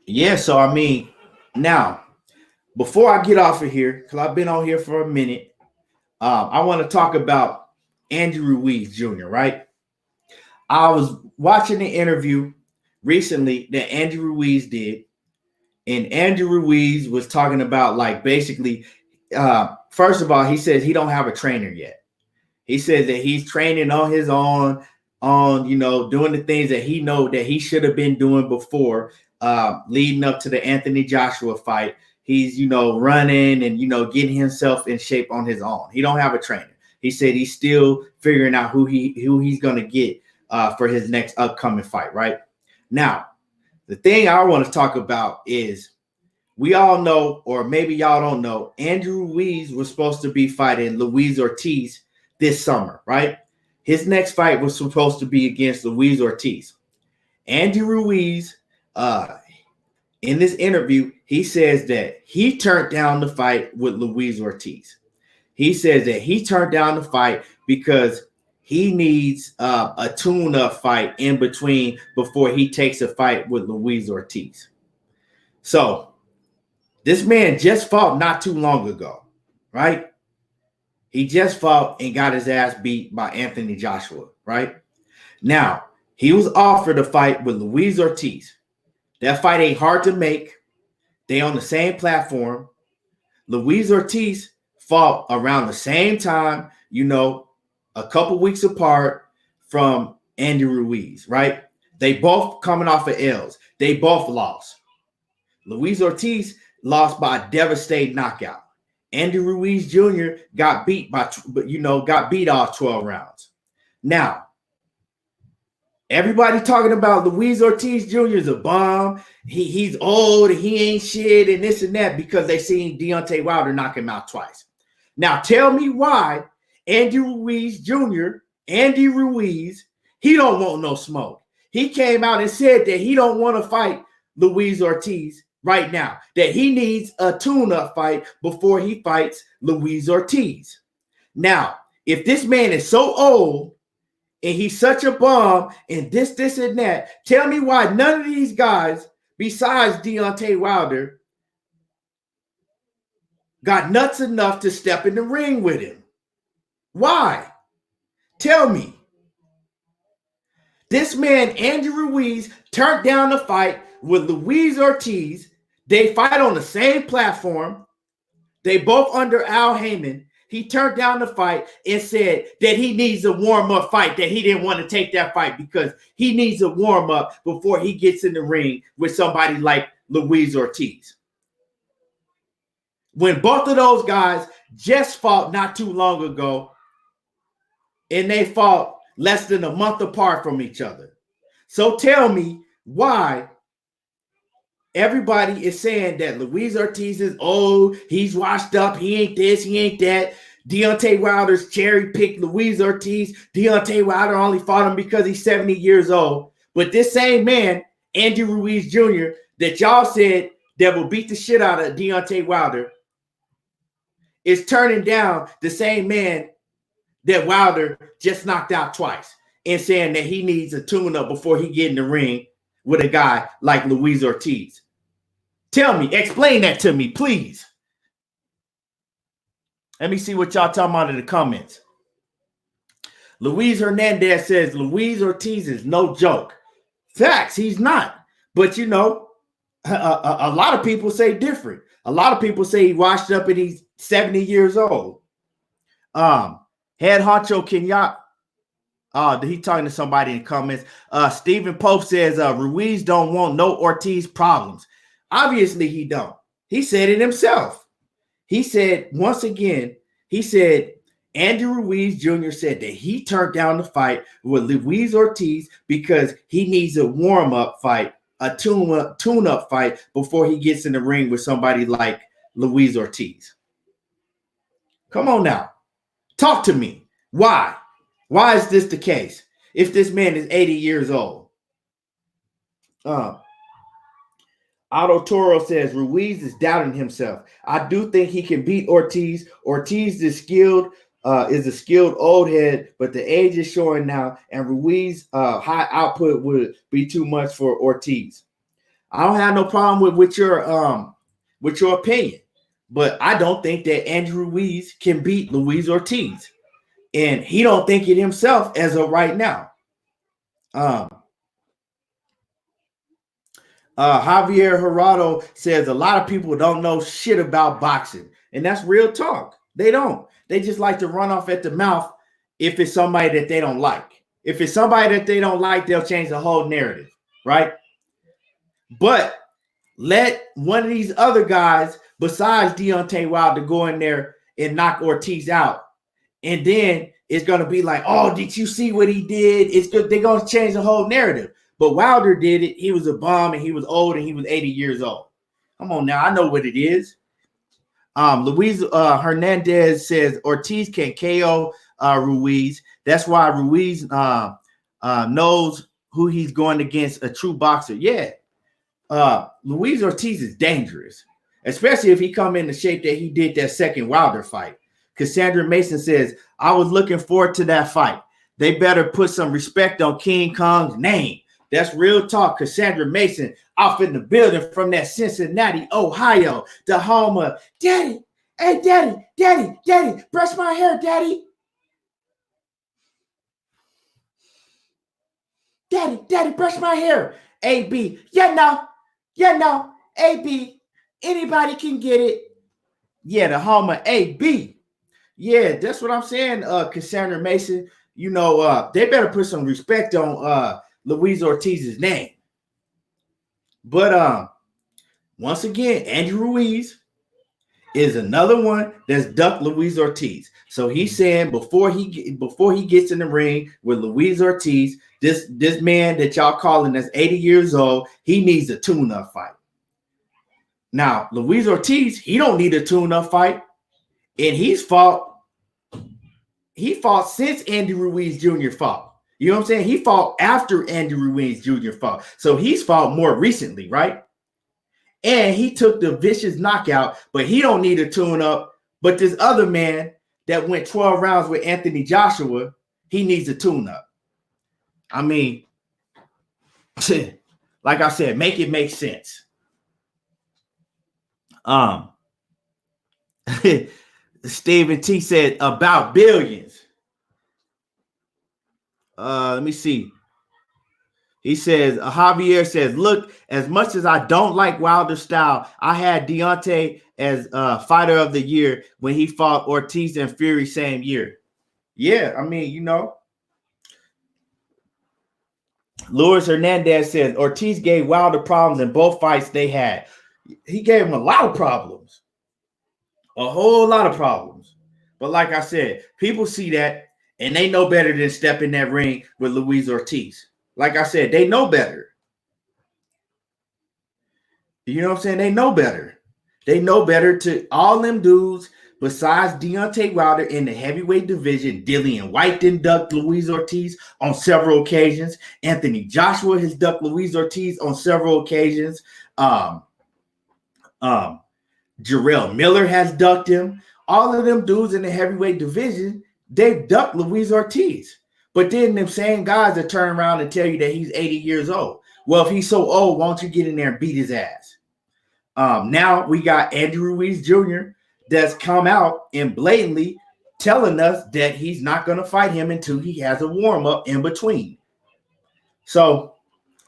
Yeah, so I mean, now, before I get off of here, because I've been on here for a minute, I want to talk about Andy Ruiz Jr., right? I was watching the interview recently that Andy Ruiz did, and Andy Ruiz was talking about, like, basically, first of all, he says he don't have a trainer yet. He says that he's training on his own, you know, doing the things that he know that he should have been doing before, leading up to the Anthony Joshua fight. He's, you know, running and, you know, getting himself in shape on his own. He don't have a trainer. He said he's still figuring out who he's going to get for his next upcoming fight, right? Now, the thing I want to talk about is, we all know, or maybe y'all don't know, Andrew Ruiz was supposed to be fighting Luis Ortiz this summer, right? His next fight was supposed to be against Luis Ortiz. Andy Ruiz, in this interview, he says that he turned down the fight with Luis Ortiz. He says that he turned down the fight because he needs a tune-up fight in between before he takes a fight with Luis Ortiz. So this man just fought not too long ago, right? He just fought and got his ass beat by Anthony Joshua, right? Now, he was offered a fight with Luis Ortiz. That fight ain't hard to make. They on the same platform. Luis Ortiz fought around the same time, you know, a couple weeks apart from Andy Ruiz, right? They both coming off of L's. They both lost. Luis Ortiz lost by a devastating knockout. Andy Ruiz Jr. got beat off 12 rounds. Now, everybody talking about Luis Ortiz Jr. is a bum. He's old and he ain't shit and this and that because they seen Deontay Wilder knock him out twice. Now, tell me why Andy Ruiz Jr., Andy Ruiz, he don't want no smoke. He came out and said that he don't want to fight Luis Ortiz right now, that he needs a tune-up fight before he fights Luis Ortiz. Now, if this man is so old and he's such a bum and this and that, tell me why none of these guys besides Deontay Wilder got nuts enough to step in the ring with him. Why? Tell me. This man, Andy Ruiz, turned down the fight with Luis Ortiz. They fight on the same platform. They both under Al Heyman. He turned down the fight and said that he needs a warm-up fight, that he didn't want to take that fight because he needs a warm-up before he gets in the ring with somebody like Luis Ortiz. When both of those guys just fought not too long ago, and they fought less than a month apart from each other. So tell me why everybody is saying that Luis Ortiz is old, he's washed up, he ain't this, he ain't that. Deontay Wilder's cherry-picked Luis Ortiz. Deontay Wilder only fought him because he's 70 years old. But this same man, Andy Ruiz Jr., that y'all said that will beat the shit out of Deontay Wilder, is turning down the same man that Wilder just knocked out twice and saying that he needs a tune-up before he get in the ring with a guy like Luis Ortiz. Tell me, explain that to me, please. Let me see what y'all talking about in the comments. Luis Hernandez says Luis Ortiz is no joke. Facts, he's not. But, you know, a lot of people say different. A lot of people say he washed up and he's 70 years old. Head honcho Kenyatta. He talking to somebody in comments. Stephen Pope says Ruiz don't want no Ortiz problems. Obviously, he don't. He said it himself. He said, once again, he said Andrew Ruiz Jr. said that he turned down the fight with Luis Ortiz because he needs a warm-up fight, a tune-up fight before he gets in the ring with somebody like Luis Ortiz. Come on now. Talk to me. Why? Why is this the case? If this man is 80 years old. Otto Toro says Ruiz is doubting himself. I do think he can beat Ortiz. Ortiz is a skilled old head, but the age is showing now, and Ruiz high output would be too much for Ortiz. I don't have no problem with your opinion, but I don't think that Andrew Ruiz can beat Luis Ortiz. And he don't think it himself as of right now. Javier Gerardo says a lot of people don't know shit about boxing. And that's real talk. They don't. They just like to run off at the mouth if it's somebody that they don't like. If it's somebody that they don't like, they'll change the whole narrative, right? But let one of these other guys besides Deontay Wilder go in there and knock Ortiz out. And then it's going to be like, oh, did you see what he did? It's good. They're going to change the whole narrative. But Wilder did it. He was a bum and he was old and he was 80 years old. Come on now. I know what it is. Luis Hernandez says Ortiz can KO Ruiz. That's why Ruiz knows who he's going against, a true boxer. Yeah. Luis Ortiz is dangerous, especially if he come in the shape that he did that second Wilder fight. Cassandra Mason says, I was looking forward to that fight. They better put some respect on King Kong's name. That's real talk. Cassandra Mason off in the building from that Cincinnati, Ohio, the home of Daddy. Hey, Daddy, brush my hair, Daddy. Daddy, brush my hair. AB, no, AB, anybody can get it. Yeah, the home of AB. Yeah, that's what I'm saying, Cassandra Mason. You know, they better put some respect on Luis Ortiz's name. But once again, Andrew Ruiz is another one that's ducked Luis Ortiz. So he's saying before he gets in the ring with Luis Ortiz, this man that y'all calling that's 80 years old, he needs a tune-up fight. Now, Luis Ortiz, he don't need a tune-up fight. And he fought since Andy Ruiz Jr. fought. You know what I'm saying? He fought after Andy Ruiz Jr. fought. So he's fought more recently, right? And he took the vicious knockout, but he don't need a tune-up. But this other man that went 12 rounds with Anthony Joshua, he needs a tune-up. I mean, like I said, make it make sense. Stephen T said about billions. Let me see. He says, Javier says, look, as much as I don't like Wilder's style, I had Deontay as fighter of the year when he fought Ortiz and Fury same year. Yeah, I mean, you know. Luis Hernandez says Ortiz gave Wilder problems in both fights they had. He gave him a lot of problems. A whole lot of problems. But like I said, people see that and they know better than step in that ring with Luis Ortiz. Like I said, they know better. You know what I'm saying? They know better. They know better to all them dudes besides Deontay Wilder in the heavyweight division. Dillian White done ducked Luis Ortiz on several occasions. Anthony Joshua has ducked Luis Ortiz on several occasions. Jarrell Miller has ducked him. All of them dudes in the heavyweight division, they've ducked Luis Ortiz. But then them same guys that turn around and tell you that he's 80 years old. Well, if he's so old, why don't you get in there and beat his ass? Now we got Andrew Ruiz Jr. that's come out and blatantly telling us that he's not going to fight him until he has a warm-up in between. So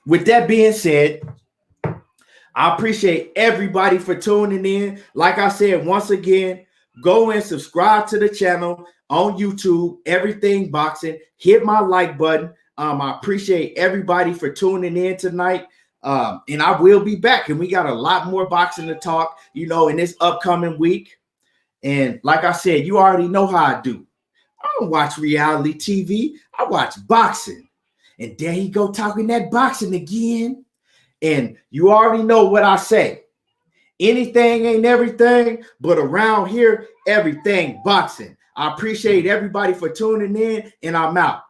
with that being said, I appreciate everybody for tuning in. Like I said, once again, go and subscribe to the channel on YouTube, Everything Boxing. Hit my like button. I appreciate everybody for tuning in tonight. And I will be back. And we got a lot more boxing to talk, in this upcoming week. And like I said, you already know how I do. I don't watch reality TV. I watch boxing. And there he go talking that boxing again. And you already know what I say. Anything ain't everything, but around here, everything boxing. I appreciate everybody for tuning in, and I'm out.